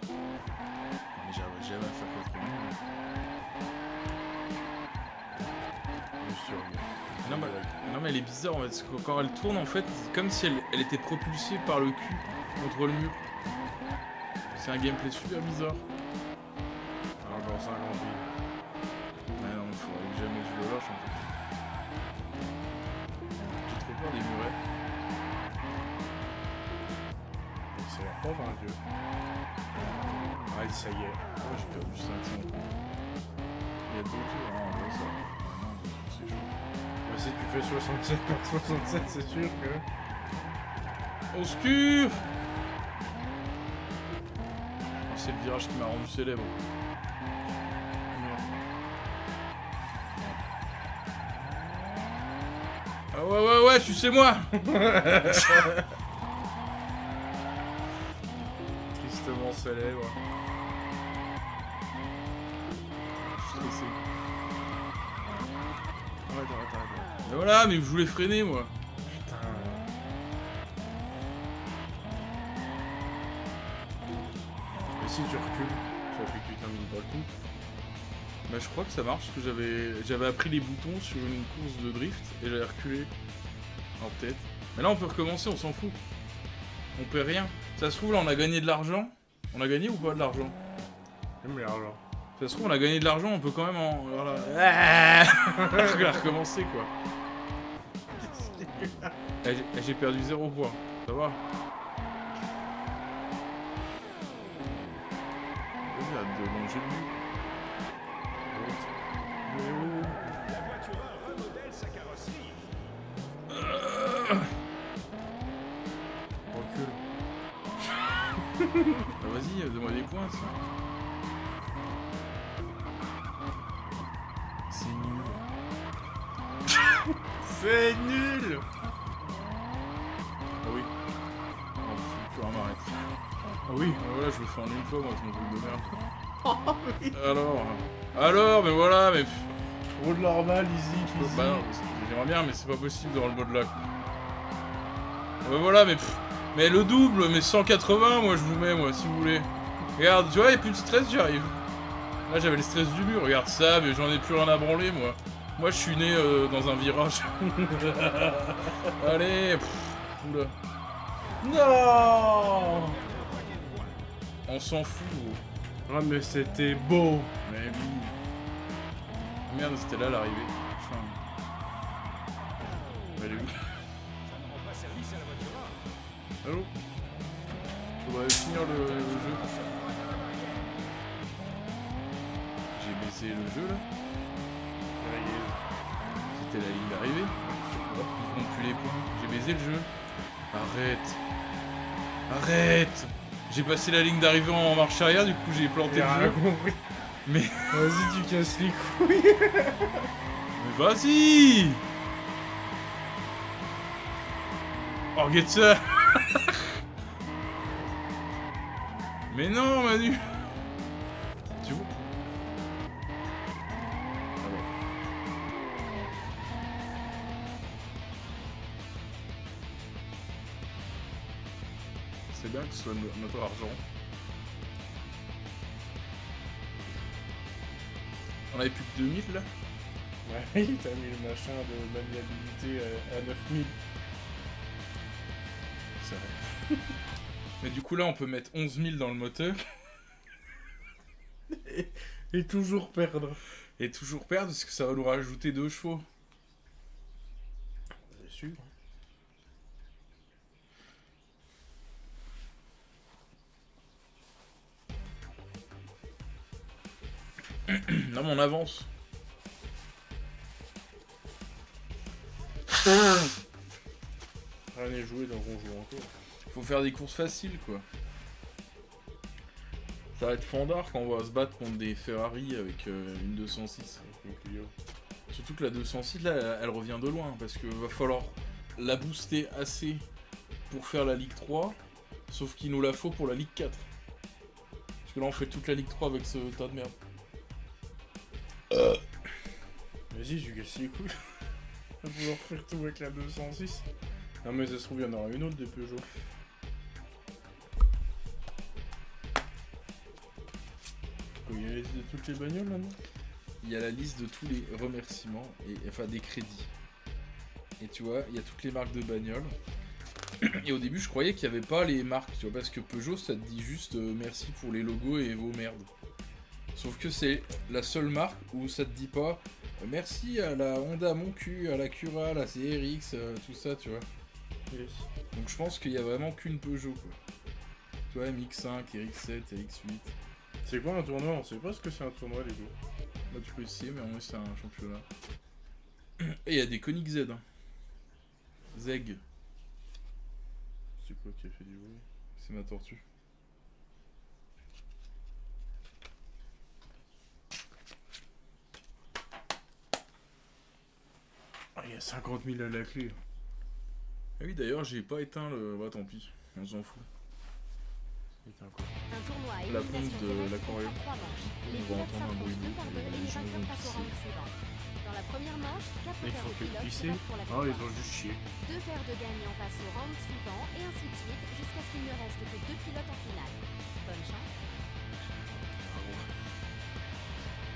Mais j'arrive jamais à faire 80 000. Non mais elle est bizarre en fait, parce que quand elle tourne en fait, c'est comme si elle était propulsée par le cul contre le mur. C'est un gameplay super bizarre. Alors genre 50 000. Ouais non, faudrait que jamais je le lâche en fait. J'ai trop peur des murets. C'est la pauvre, hein, Dieu. Ouais, ça y est. Oh, j'ai perdu 500. Il y a 2 tours, hein, on voit ça. Non, 2 tours, c'est chaud. Bah, si tu fais 67 par 67, c'est sûr que... Au secours! C'est le virage qui m'a rendu célèbre. Ah ouais, tu sais moi. Tristement célèbre. Je suis stressé. Arrête. Mais voilà, mais je voulais freiner moi. Putain. Et si tu recules, ça fait que tu termines pas le coup. Bah je crois que ça marche parce que j'avais appris les boutons sur une course de drift et j'avais reculé en tête. Mais là on peut recommencer, on s'en fout. On perd rien. Ça se trouve là on a gagné de l'argent. On a gagné ou pas de l'argent? J'aime l'argent. Ça se trouve on a gagné de l'argent, on peut quand même en... Voilà. Recommencer quoi. J'ai perdu 0 points. Ça va? Vas-y, hâte de longer le but. La voiture remodèle sa carrosserie. Recule. Bah vas-y, donne-moi des points ça. C'est nul. C'est nul. Ah oui. Oh, tu vas m'arrêter. Ah oui. Voilà, je le fais en une fois moi, c'est mon truc de merde. Alors, mais voilà, mais... Route normal, easy, easy. Bah non, j'aimerais bien, mais c'est pas possible dans le mode là. Bah voilà, mais le double, mais 180, moi je vous mets, moi, si vous voulez. Regarde, tu vois, y'a plus de stress, j'arrive. Là, j'avais le stress du mur, regarde ça, mais j'en ai plus rien à branler, moi. Moi, je suis né dans un virage. Allez, oula. Non. On s'en fout, gros. Ah mais c'était beau. Mais oui. Merde, c'était là l'arrivée. Enfin... Elle est où? Ça ne rend pas service à la voiture. Allô? Faudrait finir le jeu. J'ai baissé le jeu là. C'était la ligne d'arrivée. Ils comptent plus les points. J'ai baisé le jeu. Arrête. J'ai passé la ligne d'arrivée en marche arrière, du coup j'ai planté le jeu. Compris. Mais... Vas-y, tu casses les couilles. Mais vas-y! Oh, regarde ça! Mais non, Manu! Tu vois? Ah bon. C'est bien que ce soit notre argent. On avait plus que 2000 là? Ouais, t'as mis le machin de maniabilité à 9000. C'est vrai. Mais du coup là on peut mettre 11 000 dans le moteur. Et toujours perdre. Et toujours perdre parce que ça va nous rajouter 2 chevaux. C'est sûr. Non mais on avance. rien n'est joué, donc on joue encore. Faut faire des courses faciles, quoi. Ça va être fandard quand on va se battre contre des Ferrari avec une 206. Surtout que la 206, là, elle revient de loin, parce que va falloir la booster assez pour faire la Ligue 3, sauf qu'il nous la faut pour la Ligue 4. Parce que là, on fait toute la Ligue 3 avec ce tas de merde. Vas-y, je lui casse les couilles. On va pouvoir faire tout avec la 206. Non mais ça se trouve, il y en aura une autre de Peugeot. Il y a la liste de toutes les bagnoles là-dedans? Il y a la liste de tous les remerciements, enfin des crédits. Et tu vois, il y a toutes les marques de bagnoles. Et au début, je croyais qu'il n'y avait pas les marques, tu vois, parce que Peugeot, ça te dit juste merci pour les logos et vos merdes. Sauf que c'est la seule marque où ça te dit pas merci à la Honda Mon Cul, à la Cura, à la CRX, tout ça, tu vois. Yes. Donc je pense qu'il y a vraiment qu'une Peugeot, quoi. Tu vois, MX5, RX7, RX8. C'est quoi un tournoi? On sait pas ce que c'est un tournoi, les gars. Là, tu peux essayer, mais en vrai, c'est un championnat. Et il y a des Koenigsegg. Hein. Zeg. C'est quoi qui a fait du bruit? C'est ma tortue. Ah, il y a 50 000 à la clé. Ah oui, d'ailleurs, j'ai pas éteint le... Bah, tant pis, on s'en fout. Putain, quoi. Un tournoi à La pompe élimination de directe l'aquarium. en 3 manches. Les On va pilotes entendre un bruit s'affrontent 2 par 2 et les gens vainqueurs vont passent au round suivant. Dans la première manche, 4 Mais il paires faut de que pilotes pisser. se battent pour la Oh, ils victoire. ont juste chié. 2 paires de gagnants passent au round suivant et ainsi de suite jusqu'à ce qu'il ne reste que 2 pilotes en finale. Bonne chance.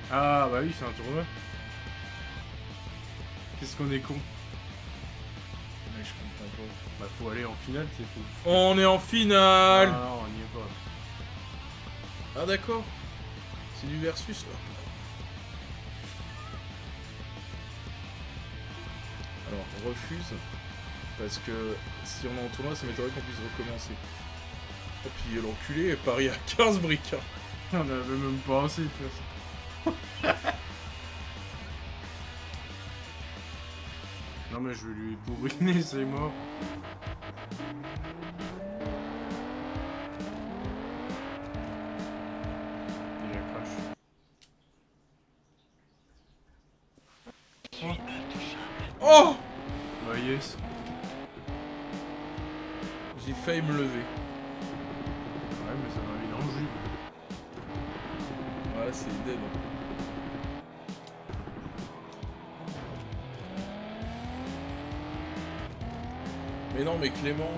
Ah, bah oui, c'est un tournoi. Qu'est-ce qu'on est con. Mais je comprends pas. Bah, faut aller en finale, c'est tout. On est en finale. Ah non, on n'y est pas. Ah d'accord. C'est du versus là. Alors, on refuse. Parce que si on est en tournoi, ça m'étonnerait qu'on puisse recommencer. Et puis l'enculé, Paris à 15 briques. Hein. On avait même pas assez de place. Non mais je vais lui bourriner, c'est mort. Il a crash. Oh Bah yes. J'ai failli me lever. Ouais mais ça m'a mis dans le jus. Ouais, c'est dead. Mais non, mais Clément.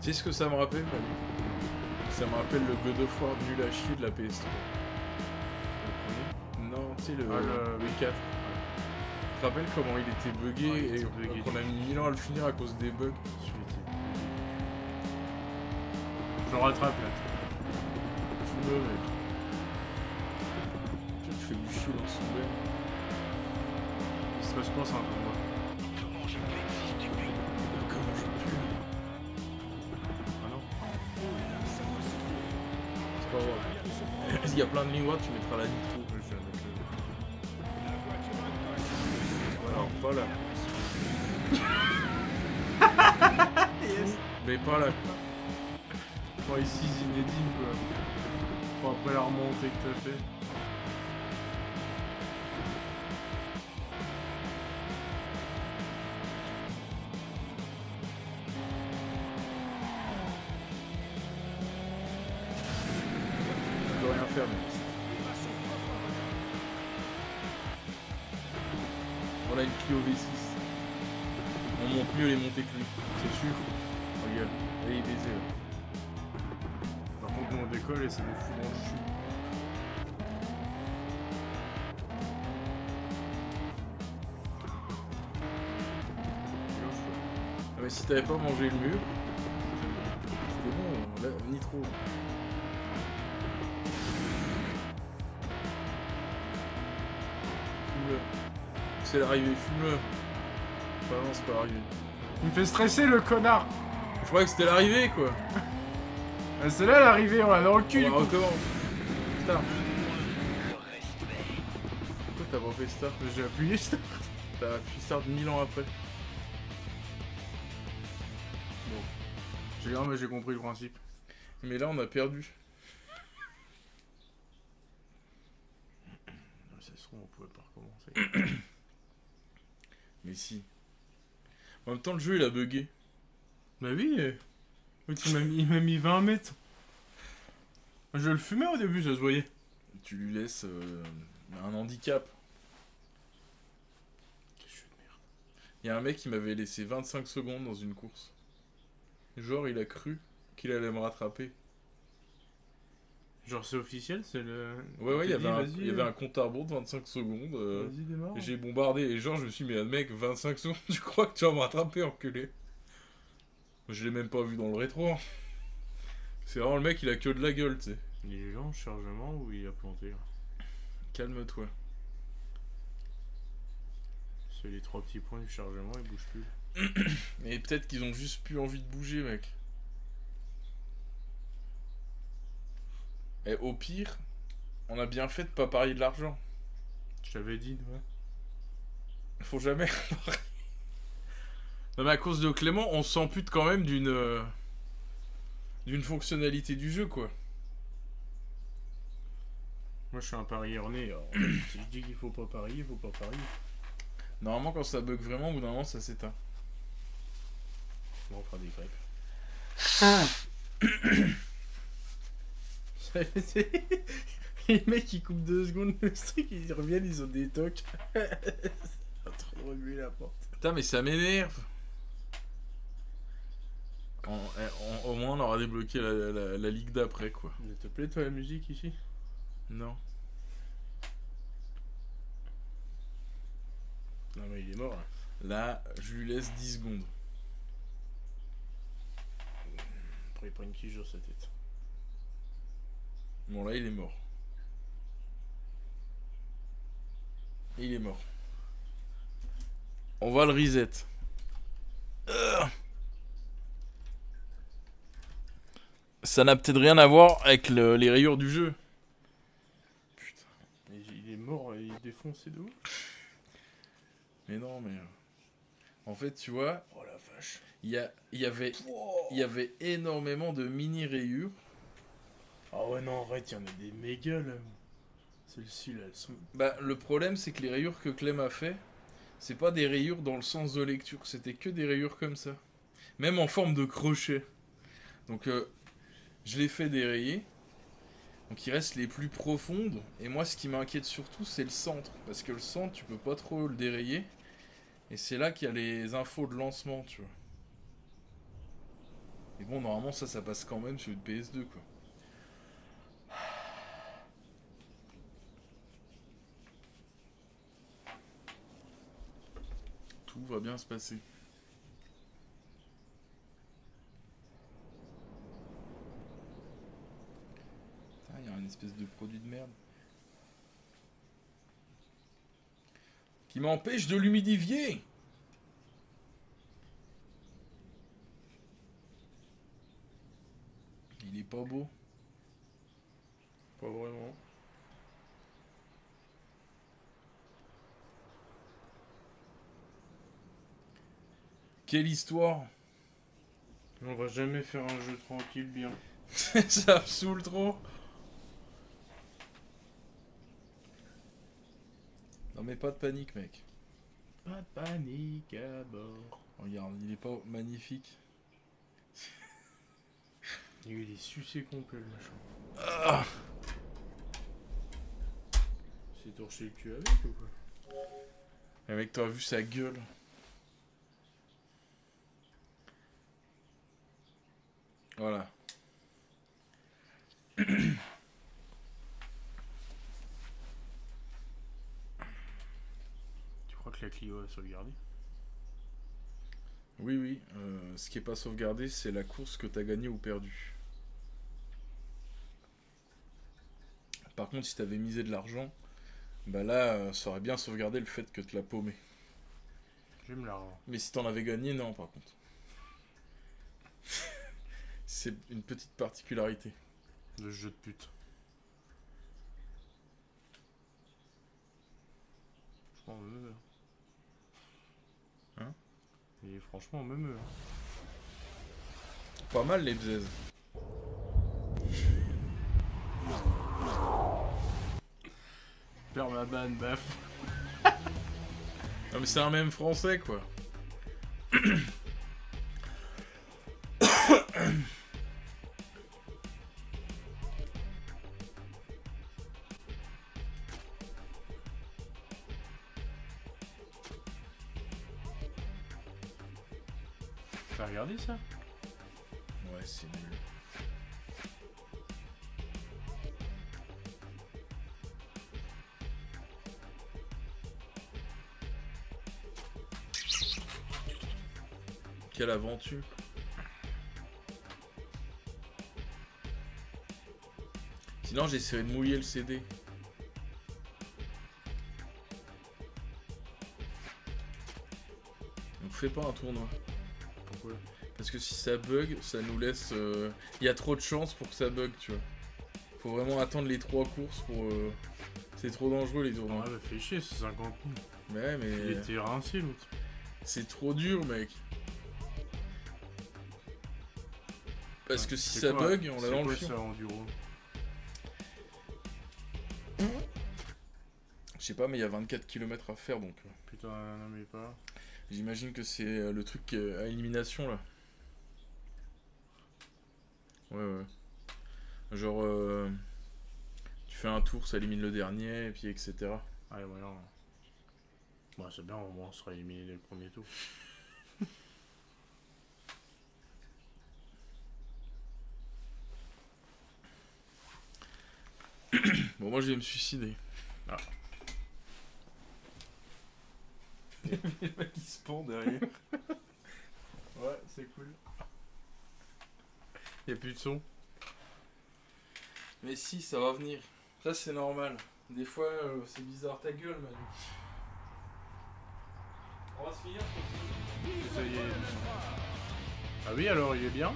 Tu sais ce que ça me rappelle, Manu? Ça me rappelle le God of War nul à chier de la PS3. Non, tu sais, le V4. Tu te rappelles comment il était bugué Ouais, il et était bugué. qu'on a mis 1000 ans à le finir à cause des bugs? Je le rattrape là. Fous-le, mec. Tu te fais du chier dans son bain. Il se passe quoi, c'est un tournoi? Comment je pue? Ah non. C'est pas grave. Il y a plein de lignes droites, tu mettras la nitro. Je vais mettre Non, pas là. Mais pas là. Pas ici Zinedine quoi. Pas après la remontée que t'as fait. On peut rien faire, mais. On a une Clio V6. On monte mieux les montées que lui, c'est sûr. Regarde, là il est baisé là. Par contre nous on décolle et ça nous fout dans le jus. Ah mais si t'avais pas mangé le mur, c'était bon, là, nitro. Fume-le. C'est l'arrivée, fume-le. Enfin non, c'est pas l'arrivée. Il me fait stresser le connard. Je croyais que c'était l'arrivée quoi. Ah, c'est là l'arrivée, on l'a dans le cul. On du coup. recommence. Putain. refait start. J'ai appuyé start. T'as appuyé start 1000 ans après. J'ai compris le principe. Mais là, on a perdu. Ça se trouve, on pouvait pas recommencer. Mais si. En même temps, le jeu, il a bugué. Bah oui. Il m'a mis 20 mètres. Je le fumais au début, ça se voyait. Tu lui laisses un handicap. Quel jeu de merde. Il y a un mec qui m'avait laissé 25 secondes dans une course. Genre, il a cru qu'il allait me rattraper. Genre c'est officiel, c'est le... Ouais, il y Vas-y, avait un compte à rebours de 25 secondes. Vas-y, démarre. J'ai bombardé et genre, je me suis dit, mais mec, 25 secondes, tu crois que tu vas me rattraper, enculé? Je l'ai même pas vu dans le rétro. Hein. C'est vraiment le mec, il a que de la gueule, tu sais. Il est lent, chargement, ou il a planté là? Calme-toi. C'est les 3 petits points du chargement, il bouge plus. Mais peut-être qu'ils ont juste plus envie de bouger, mec. Et au pire, on a bien fait de pas parier de l'argent. Je t'avais dit, ouais. Faut jamais parier. Même à cause de Clément, on s'ampute quand même d'une fonctionnalité du jeu, quoi. Moi je suis un parieur né, alors si je dis qu'il faut pas parier, il faut pas parier. Normalement, quand ça bug vraiment, au bout d'un moment, ça s'éteint. Bon, on fera des greffes. Les mecs ils coupent 2 secondes le truc, ils reviennent, ils ont des tocs. Trop de remuer la porte. Putain, mais ça m'énerve. Au moins, on aura débloqué la ligue d'après, quoi. Il te plaît toi la musique ici? Non. Non mais il est mort là. Là, je lui laisse 10 secondes. Après il prend une quiche dans sa tête. Bon, là, il est mort. Il est mort. On va le reset. Ça n'a peut-être rien à voir avec les rayures du jeu. Putain. Il est mort et il est défoncé de ouf. Mais non, mais... En fait, tu vois, Oh la vache. il y avait énormément de mini-rayures. Ah ouais non arrête, il y en a des méga là. Celles-ci là, elles sont... Bah, le problème, c'est que les rayures que Clem a fait, c'est pas des rayures dans le sens de lecture, c'était que des rayures comme ça. Même en forme de crochet. Donc, je les fais dérayer. Donc, il reste les plus profondes. Et moi, ce qui m'inquiète surtout, c'est le centre. Parce que le centre, tu peux pas trop le dérayer. Et c'est là qu'il y a les infos de lancement, tu vois. Et bon, normalement, ça passe quand même sur une PS2, quoi. Tout va bien se passer. Putain, il y a une espèce de produit de merde. Qui m'empêche de l'humidifier. Il est pas beau. Pas vraiment. Quelle histoire. On va jamais faire un jeu tranquille bien. Ça me saoule trop. Non mais pas de panique, mec. Pas de panique à bord. Regarde, il est pas magnifique. Il est sucé complet le machin. Ah, C'est torché le cul avec ou quoi? mais mec, t'as vu sa gueule. Voilà. Tu crois que la Clio a sauvegardé? Oui, oui. Ce qui est pas sauvegardé, c'est la course que t'as gagnée ou perdue. Par contre, si t'avais misé de l'argent, bah là, ça aurait bien sauvegardé le fait que tu l'as paumé. J'aime l'argent. Mais si t'en avais gagné, non, par contre. C'est une petite particularité. Le jeu de pute. Franchement, me. Hein? Et franchement, me. Pas mal les bzaises. Permaban, baf. Non mais c'est un même français quoi. T'as regardé ça? Ouais, c'est nul. Quelle aventure. Sinon j'essaierai de mouiller le CD. On fait pas un tournoi. Pourquoi? Parce que si ça bug, ça nous laisse... Il y a trop de chances pour que ça bug, tu vois. Faut vraiment attendre les 3 courses pour... C'est trop dangereux les tournois. Ouais, bah fais chier, c'est 50 000. Ouais, mais... Il était rincé l'autre. C'est trop dur, mec. Parce que si C'est ça quoi- bug, on l'a dans le C'est fion. quoi ça, enduro? Je sais pas, mais il y a 24 km à faire, donc... Putain, non mais pas. J'imagine que c'est le truc à élimination, là. Ouais. Genre... Tu fais un tour, ça élimine le dernier, et puis etc. Ouais, voilà. Bah c'est bien, au moins on sera éliminé dès le premier tour. Bon, moi je vais me suicider. Ah. Le mec il se pend derrière. Ouais, c'est cool. Y'a plus de son. Mais si, ça va venir. Ça c'est normal. Des fois c'est bizarre. Ta gueule, Manu. On va se finir sur Ça y est. Ah oui, alors il est bien.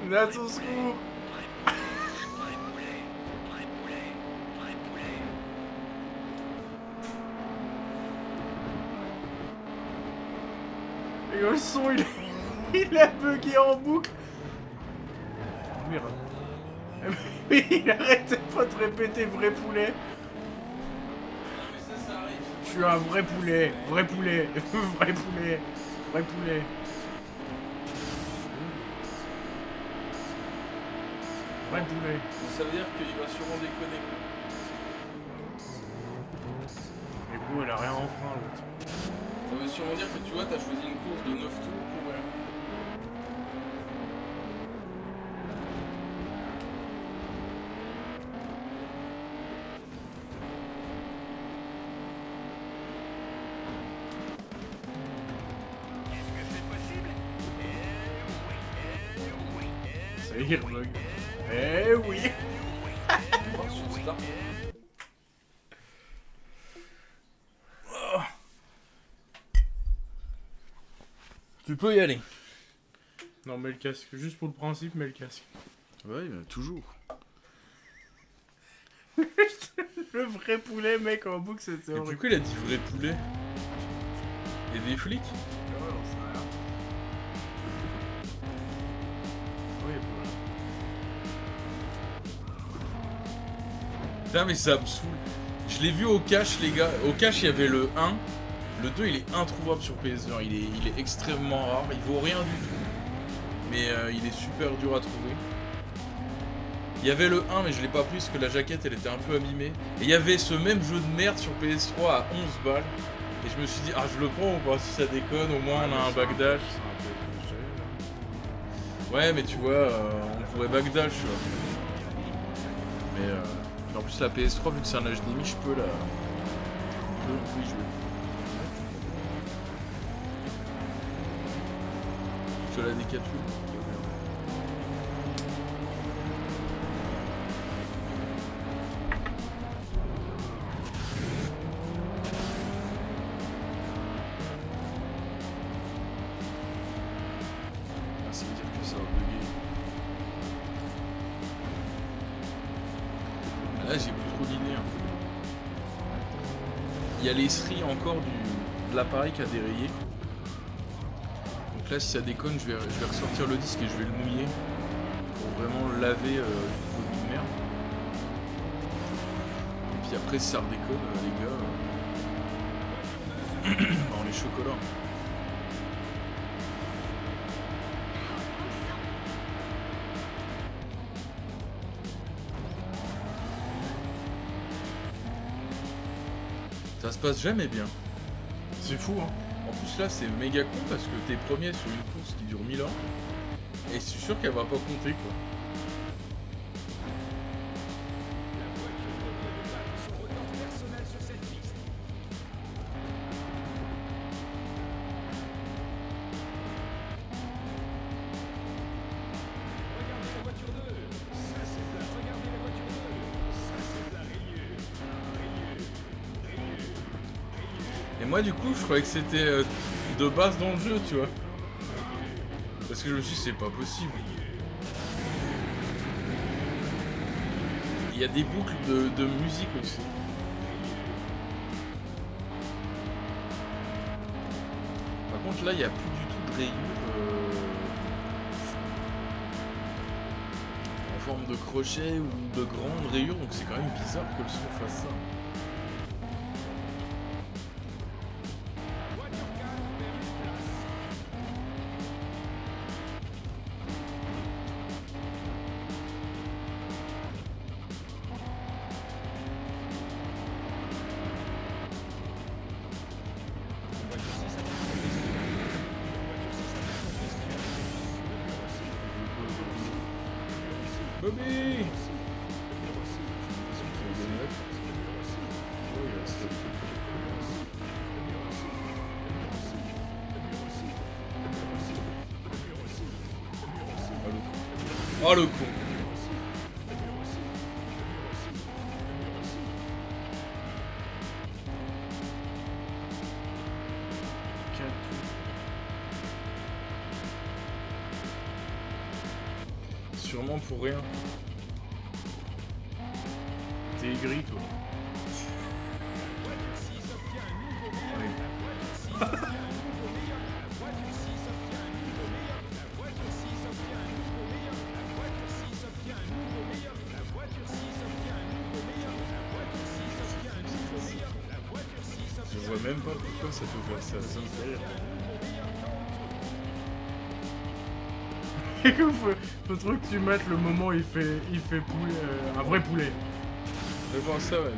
Nat au secours. Et le son il a bugué en boucle. Merde. Mais il arrêtait pas de répéter vrai poulet. Je suis un vrai poulet, vrai poulet, vrai poulet, vrai poulet. Vrai poulet. Ça veut dire qu'il va sûrement déconner. Du coup, elle a rien en frein l'autre. Ça veut sûrement dire que tu vois, t'as choisi une course de 9 tours pour rien. Ça y est, bug. Eh oui. Tu peux y aller. Non, mets le casque. Juste pour le principe, mets le casque. Ouais, toujours. Le vrai poulet, mec, en boucle, c'était Et horrible. pourquoi il a dit vrai poulet? Il y a des flics? Putain, mais ça me saoule. Je l'ai vu au cache, les gars. Au cache, il y avait le 1. Le 2, il est introuvable sur PS1. Il est extrêmement rare. Il vaut rien du tout. mais il est super dur à trouver. Il y avait le 1 mais je l'ai pas pris parce que la jaquette elle était un peu abîmée. Et il y avait ce même jeu de merde sur PS3 à 11 balles. Et je me suis dit, ah je le prends ou pas, si ça déconne, au moins on a un backdash. Ouais mais tu vois, on pourrait backdash. Mais en plus la PS3 vu que c'est un HDMI, je peux la... On peut y jouer. Je te la décapsule. Ça veut dire que ça va bugger. Là j'ai plus trop d'idées. Hein. Il y a l'esserie encore de l'appareil qui a dérayé. Donc là si ça déconne je vais ressortir le disque et je vais le mouiller pour vraiment le laver du produit de merde. Et puis après si ça redéconne les gars, dans les chocolats. Ça se passe jamais bien. C'est fou, hein. En plus là c'est méga con parce que t'es premier sur une course qui dure 1000 ans. Et je suis sûr qu'elle va pas compter quoi. Et moi du coup je croyais que c'était de base dans le jeu tu vois. Parce que je me suis dit c'est pas possible. Il y a des boucles de musique aussi. Par contre là il n'y a plus du tout de rayures en forme de crochet ou de grandes rayures, donc c'est quand même bizarre que le son fasse ça. Bobby! Oh le con! Sûrement pour rien. T'es aigri toi. Je vois même pas pourquoi ça peut faire ça, ça me fait rire. Faut trop que tu mettes le moment où il fait poulet, un vrai poulet. Je vais voir ça, ouais.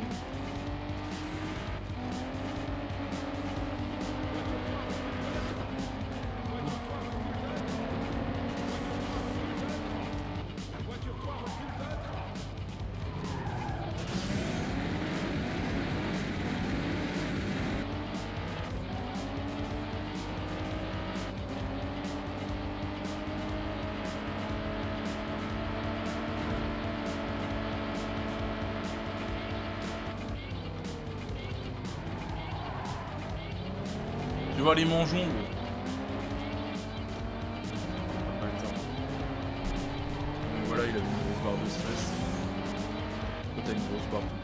Tu vois les mangeons, gros. Attends. Donc voilà, il a une grosse barre de stress. Toi, t'as une grosse barre de tout.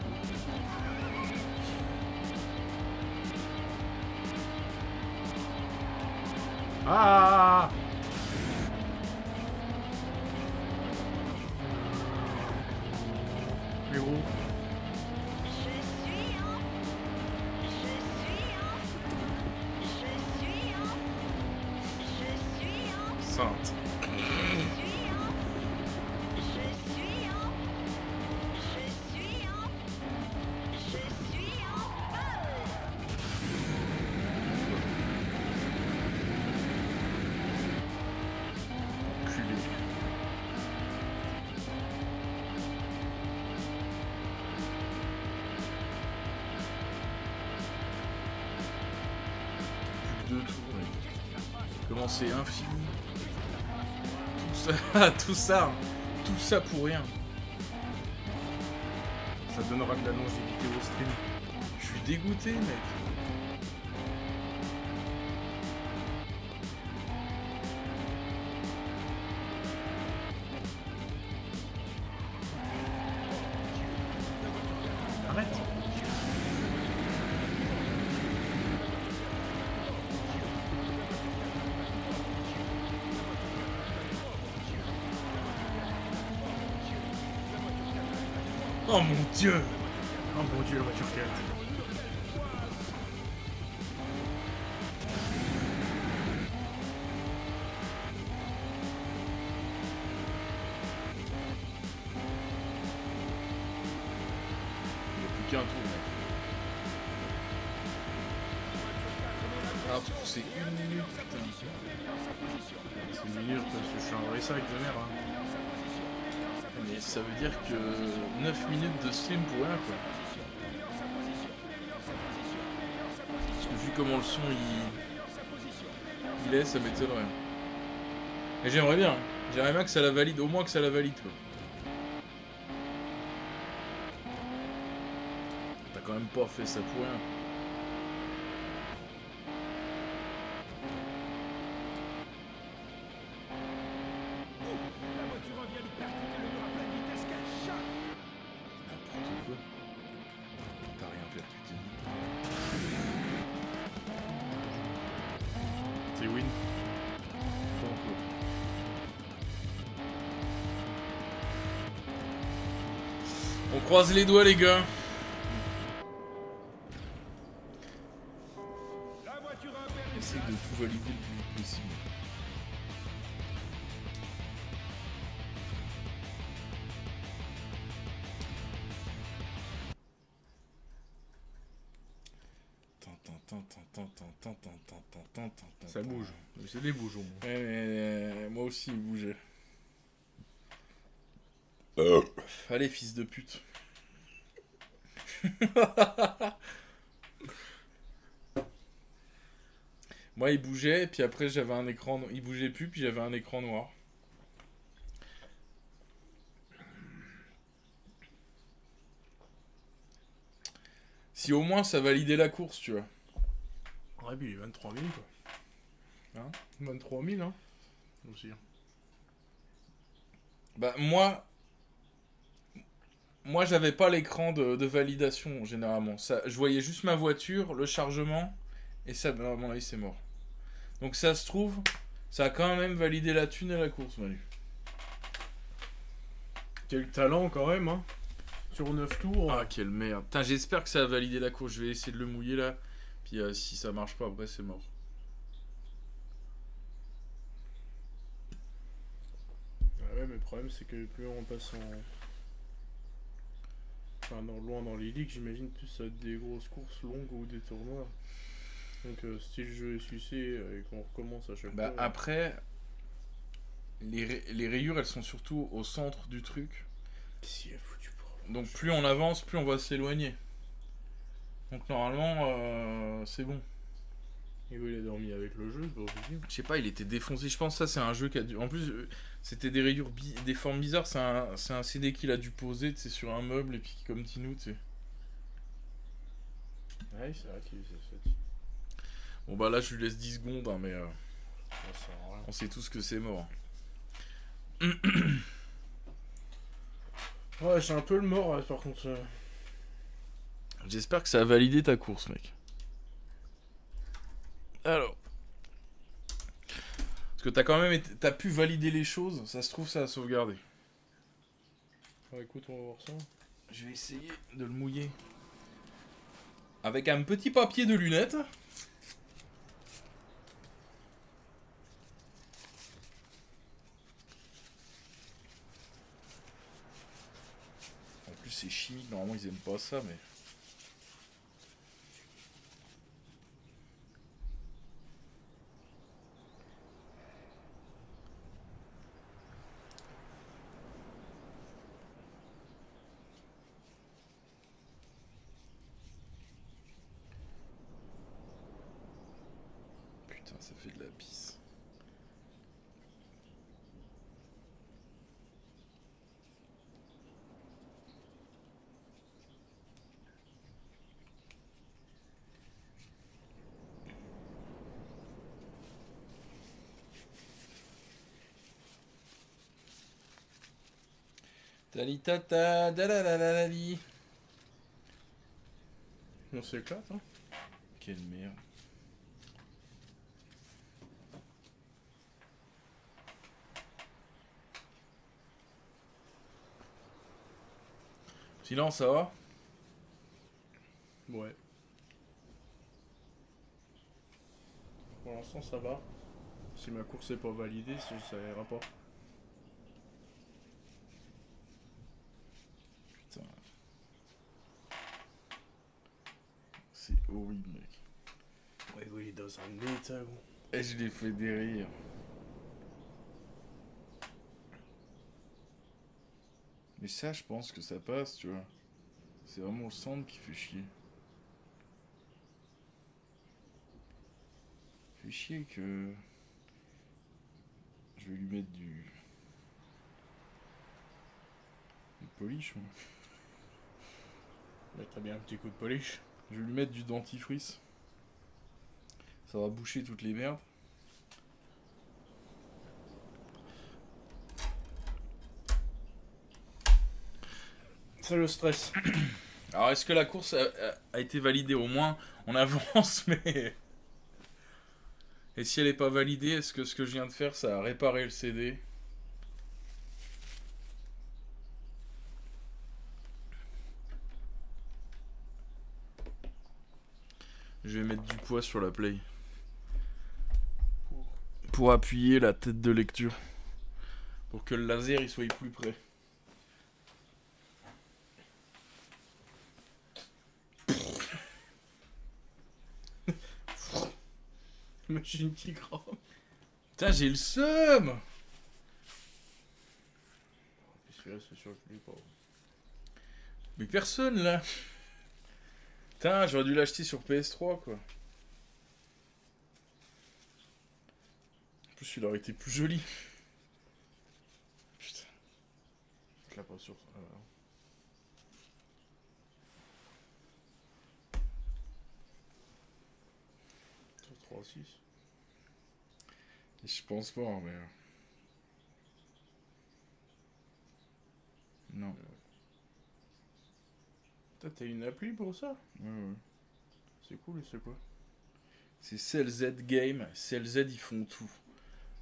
Ah! Mais gros. Sainte. 2 tours, mec. Comment c'est infini. Tout ça, tout ça pour rien. Ça donnera de la longévité au stream. Je suis dégoûté, mec. Arrête. Oh mon dieu. Oh mon dieu, la voiture 4. Il n'y a plus qu'un tour, mec. Un tour, c'est 1 minute, putain. C'est une minute parce que je suis un vrai sac de merde. Hein. Mais ça veut dire que 9 minutes de stream pour rien, quoi. Parce que vu comment le son il est, ça m'étonnerait. Et j'aimerais bien que ça la valide, au moins que ça la valide, quoi. T'as quand même pas fait ça pour rien, quoi. N'importe quoi. T'as rien percuté. C'est win. Pas encore. On croise les doigts, les gars. Essaye de tout valider le plus vite possible. Ça bouge. C'est des bougeons. Ouais, mais moi aussi, il bougeait. Allez, fils de pute. Moi, il bougeait, et puis après, j'avais un écran... Il bougeait plus, puis j'avais un écran noir. Si au moins, ça validait la course, tu vois. Ouais, puis il est 23 000, quoi. Hein, 23 000, hein. Aussi. bah, moi j'avais pas l'écran de validation, généralement. Ça, je voyais juste ma voiture, le chargement, et ça, à mon avis, c'est mort. Donc ça se trouve, ça a quand même validé la thune et la course, Manu. Quel talent, quand même, hein. Sur 9 tours. Ah, quelle merde. Putain, j'espère que ça a validé la course. Je vais essayer de le mouiller, là. Puis si ça marche pas, après, c'est mort. Ah ouais, mais le problème, c'est que plus on passe en... Enfin, loin dans les ligues, j'imagine plus ça va être des grosses courses longues ou des tournois. Donc, si le jeu est sucé et qu'on recommence à chaque Bah, fois... après, les rayures, elles sont surtout au centre du truc. Qu'est-ce qu'il a foutu pour... Donc, plus on avance, plus on va s'éloigner. Donc, normalement, c'est bon. Et où il a dormi avec le jeu, c'est pas possible. Je sais pas, il était défoncé. Je pense que ça, c'est un jeu qui a dû... En plus, c'était des rayures, des formes bizarres. C'est un CD qu'il a dû poser, tu sais, sur un meuble, et puis qui continue, tu sais. Ouais, c'est vrai qu'il est ça. Bon, bah là, je lui laisse 10 secondes, hein, mais Ça sert à rien. on sait tous que c'est mort. Ouais, c'est un peu le mort, par contre. J'espère que ça a validé ta course, mec. Alors. Parce que t'as quand même t'as pu valider les choses, ça se trouve, ça a sauvegardé. Ouais, écoute, on va voir ça. Je vais essayer de le mouiller. Avec un petit papier de lunettes. En plus, c'est chimique, normalement, ils aiment pas ça, mais... Putain, ça fait de la pisse. Talitata, dalalalali. On s'éclate, hein. Quelle merde. Sinon, ça va? Ouais. Pour l'instant, ça va. Si ma course est pas validée, ça ira pas. Putain. C'est horrible, mec. Ouais, oui, dans un état où... Et je l'ai fait des rires. Mais ça, je pense que ça passe, tu vois. C'est vraiment le centre qui fait chier. Fait chier que... Je vais lui mettre du polish, moi. Mettre bien un petit coup de polish. Je vais lui mettre du dentifrice. Ça va boucher toutes les merdes. C'est le stress. Alors, est-ce que la course a été validée? Au moins, on avance, mais... Et si elle n'est pas validée, est-ce que ce que je viens de faire, ça a réparé le CD? Je vais mettre du poids sur la play. Pour appuyer la tête de lecture. Pour que le laser il soit plus près. Machine qui crame. Putain, j'ai le seum! Celui-là, c'est sûr que je l'ai pas. Mais personne là! Putain, j'aurais dû l'acheter sur PS3 quoi. En plus, il aurait été plus joli. Putain. Je l'ai pas sur... Sur 3.6. Et je pense pas, mais... Non. T'as une appli pour ça? Ouais, ouais. C'est cool, c'est quoi? C'est CLZ Game. CLZ, ils font tout.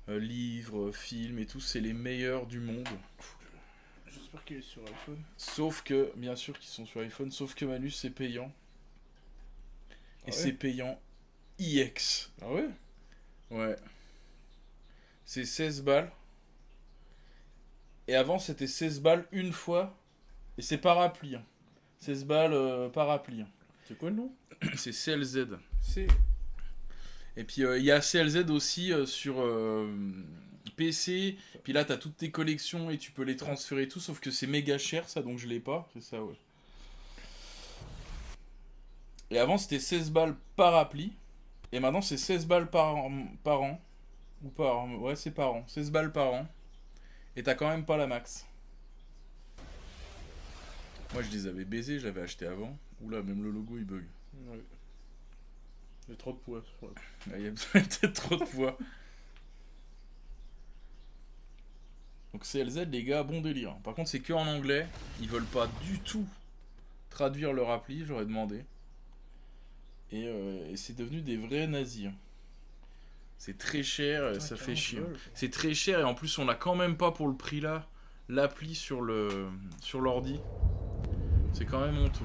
Livres, films et tout, c'est les meilleurs du monde. J'espère qu'il est sur iPhone. Sauf que, bien sûr qu'ils sont sur iPhone, sauf que Manu, c'est payant. Et ouais c'est payant IX. Ah ouais? Ouais. C'est 16 balles. Et avant, c'était 16 balles une fois. Et c'est par appli. 16 balles par appli. C'est quoi le nom? C'est CLZ. C'est... Et puis il y a CLZ aussi sur PC. Puis là, t'as toutes tes collections et tu peux les transférer et tout. Sauf que c'est méga cher, ça, donc je l'ai pas. C'est ça, ouais. Et avant, c'était 16 balles par appli. Et maintenant, c'est 16 balles par an. Ou par... Ouais, c'est par an. 16 balles par an. Et t'as quand même pas la max. Moi, je les avais baisés, je l'avais acheté avant. Oula, même le logo, il bug. Ouais. Il y a trop de poids. Il y a peut-être trop de poids. Donc CLZ, les gars, bon délire. Par contre, c'est que en anglais. Ils veulent pas du tout traduire leur appli, j'aurais demandé. Et c'est devenu des vrais nazis. C'est très cher, et ça fait chier. C'est très cher et en plus on a quand même pas pour le prix là l'appli sur l'ordi. C'est quand même honteux.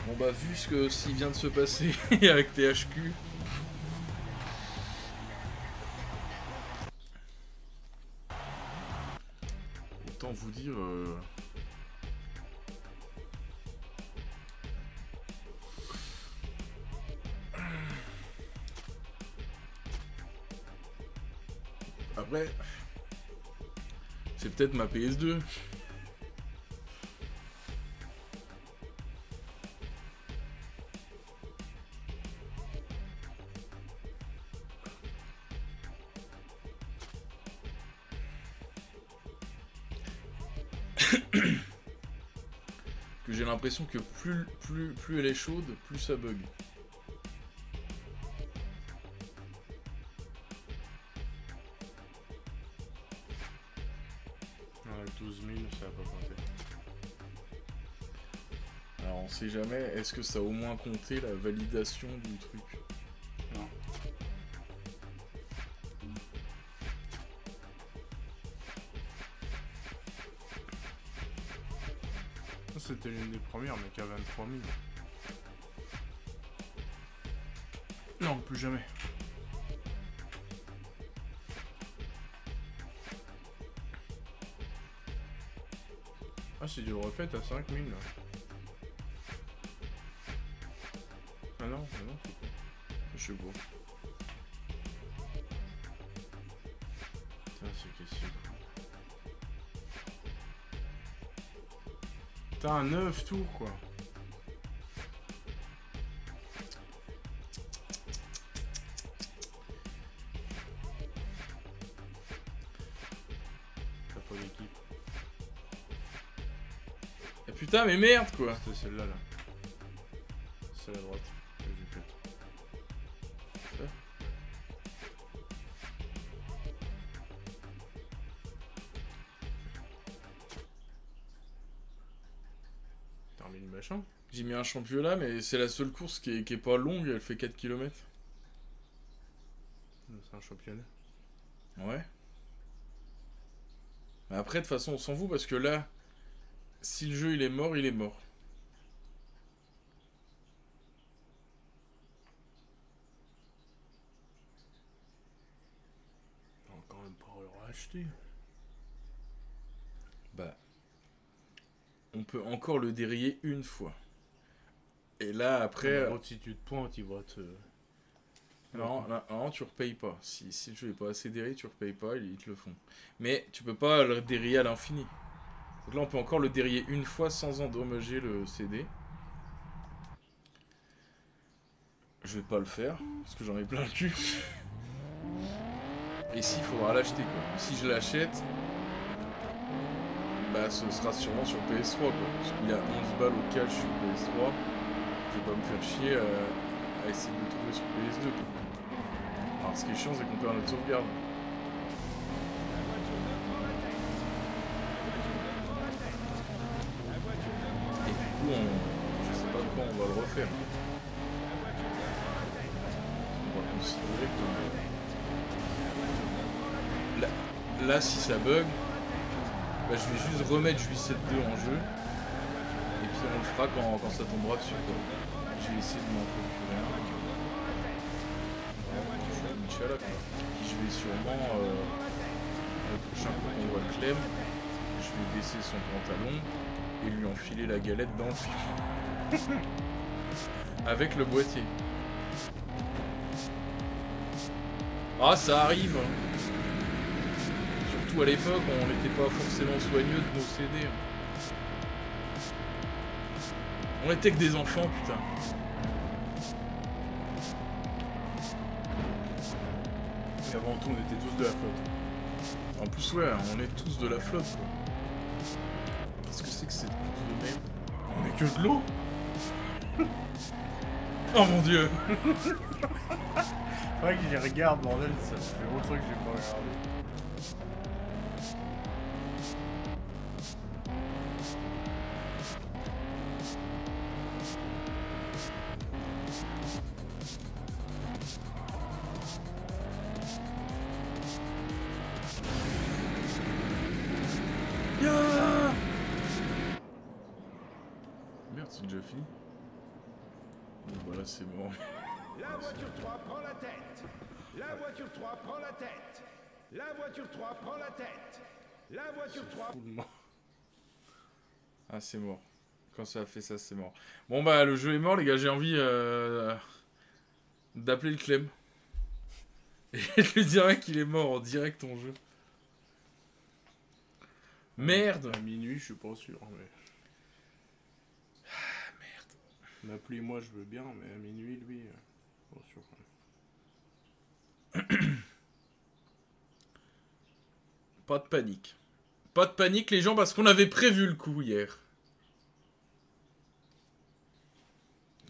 Bon bah vu ce qui vient de se passer avec THQ. Autant vous dire... Après, c'est peut-être ma PS2. Que j'ai l'impression que plus elle est chaude, plus ça bug. Ouais, 12 000, ça va pas compter. Alors on sait jamais, est-ce que ça a au moins compté la validation du truc? Non. C'était l'une des premières, mais qu'à 23 000. Non, plus jamais. Ah, c'est du refait à 5 000 là. Ah non, c'est quoi? Je sais pas. Putain, c'est qu'est-ce que c'est cool. T'as un 9 tours quoi. T'as pas d'équipe. Ah, putain mais merde quoi. C'était celle-là là. C'est la droite que j'ai faite. Ça. T'as remis le machin? J'ai mis un championnat mais c'est la seule course qui est pas longue, elle fait 4 km. C'est un championnat. Ouais. Mais après de toute façon on s'en fout parce que là, si le jeu il est mort, il est mort. On va quand même pas le racheter. Bah, on peut encore le dérayer une fois. Et là après... En gros, si tu te pointes, il va te... Non, tu repayes pas. Si le jeu est pas assez dérayé, tu repayes pas, ils te le font. Mais tu peux pas le dérayer à l'infini. Donc là, on peut encore le dérayer une fois sans endommager le CD. Je vais pas le faire, parce que j'en ai plein le cul. Et s'il faudra l'acheter, quoi. Si je l'achète, bah ce sera sûrement sur PS3, quoi. Parce qu'il y a 11 balles au cash sur PS3. Je vais pas me faire chier à essayer de le trouver sur PS2, quoi. Alors ce qui est chiant, c'est qu'on perd notre sauvegarde. Et du coup, je sais pas quand on va le refaire. On va considérer que... Là, si ça bug, bah, je vais juste remettre Juicet 2 en jeu. Et puis on le fera quand ça tombera dessus, quoi. Je vais essayer de m'en procurer un. Inch'Allah, quoi. Puis je vais sûrement, le prochain coup qu'on voit le Clem, je vais baisser son pantalon et lui enfiler la galette dans le film. Avec le boîtier. Ah, ça arrive. Surtout à l'époque, on n'était pas forcément soigneux de nos CD. On était que des enfants, putain. Et avant tout, on était tous de la flotte. En plus, ouais, on est tous de la flotte, quoi. Qu'est-ce que c'est que cette course de merde? On est que de l'eau. Oh mon dieu. Faudrait que j'y regarde, bordel, ça fait longtemps que j'ai pas regardé. Merde, c'est déjà fini. Bon, bah là, c'est mort. La voiture 3 prend la tête. La voiture 3 prend la tête. La voiture 3 prend la tête. La voiture 3... Ah, c'est mort. Quand ça a fait ça, c'est mort. Bon, bah, le jeu est mort, les gars. J'ai envie d'appeler le Clem. Et de lui dire qu'il est mort en direct en jeu. Merde. À minuit, je suis pas sûr, mais... Ah, merde. M'appeler moi, je veux bien, mais à minuit, lui... Pas sûr. Pas de panique. Pas de panique les gens parce qu'on avait prévu le coup hier.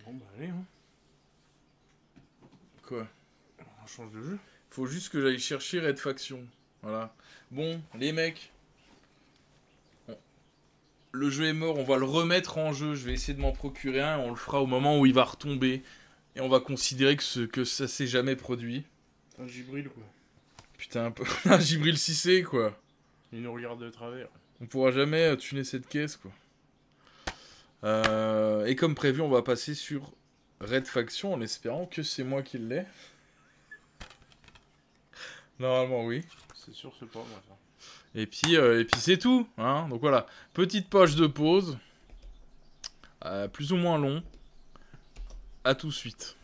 Bon bah allez, hein. Quoi? On change de jeu. Faut juste que j'aille chercher Red Faction. Voilà. Bon, les mecs. Le jeu est mort, on va le remettre en jeu. Je vais essayer de m'en procurer un. On le fera au moment où il va retomber. Et on va considérer que ça s'est jamais produit. Un gibril quoi. Putain, un Gibril 6C quoi. Il nous regarde de travers. On pourra jamais tuner cette caisse quoi. Et comme prévu, on va passer sur Red Faction en espérant que c'est moi qui l'ai. Normalement oui. C'est sûr, c'est pas moi ça. Et puis c'est tout. Hein. Donc voilà, petite poche de pause. Plus ou moins long. À tout de suite.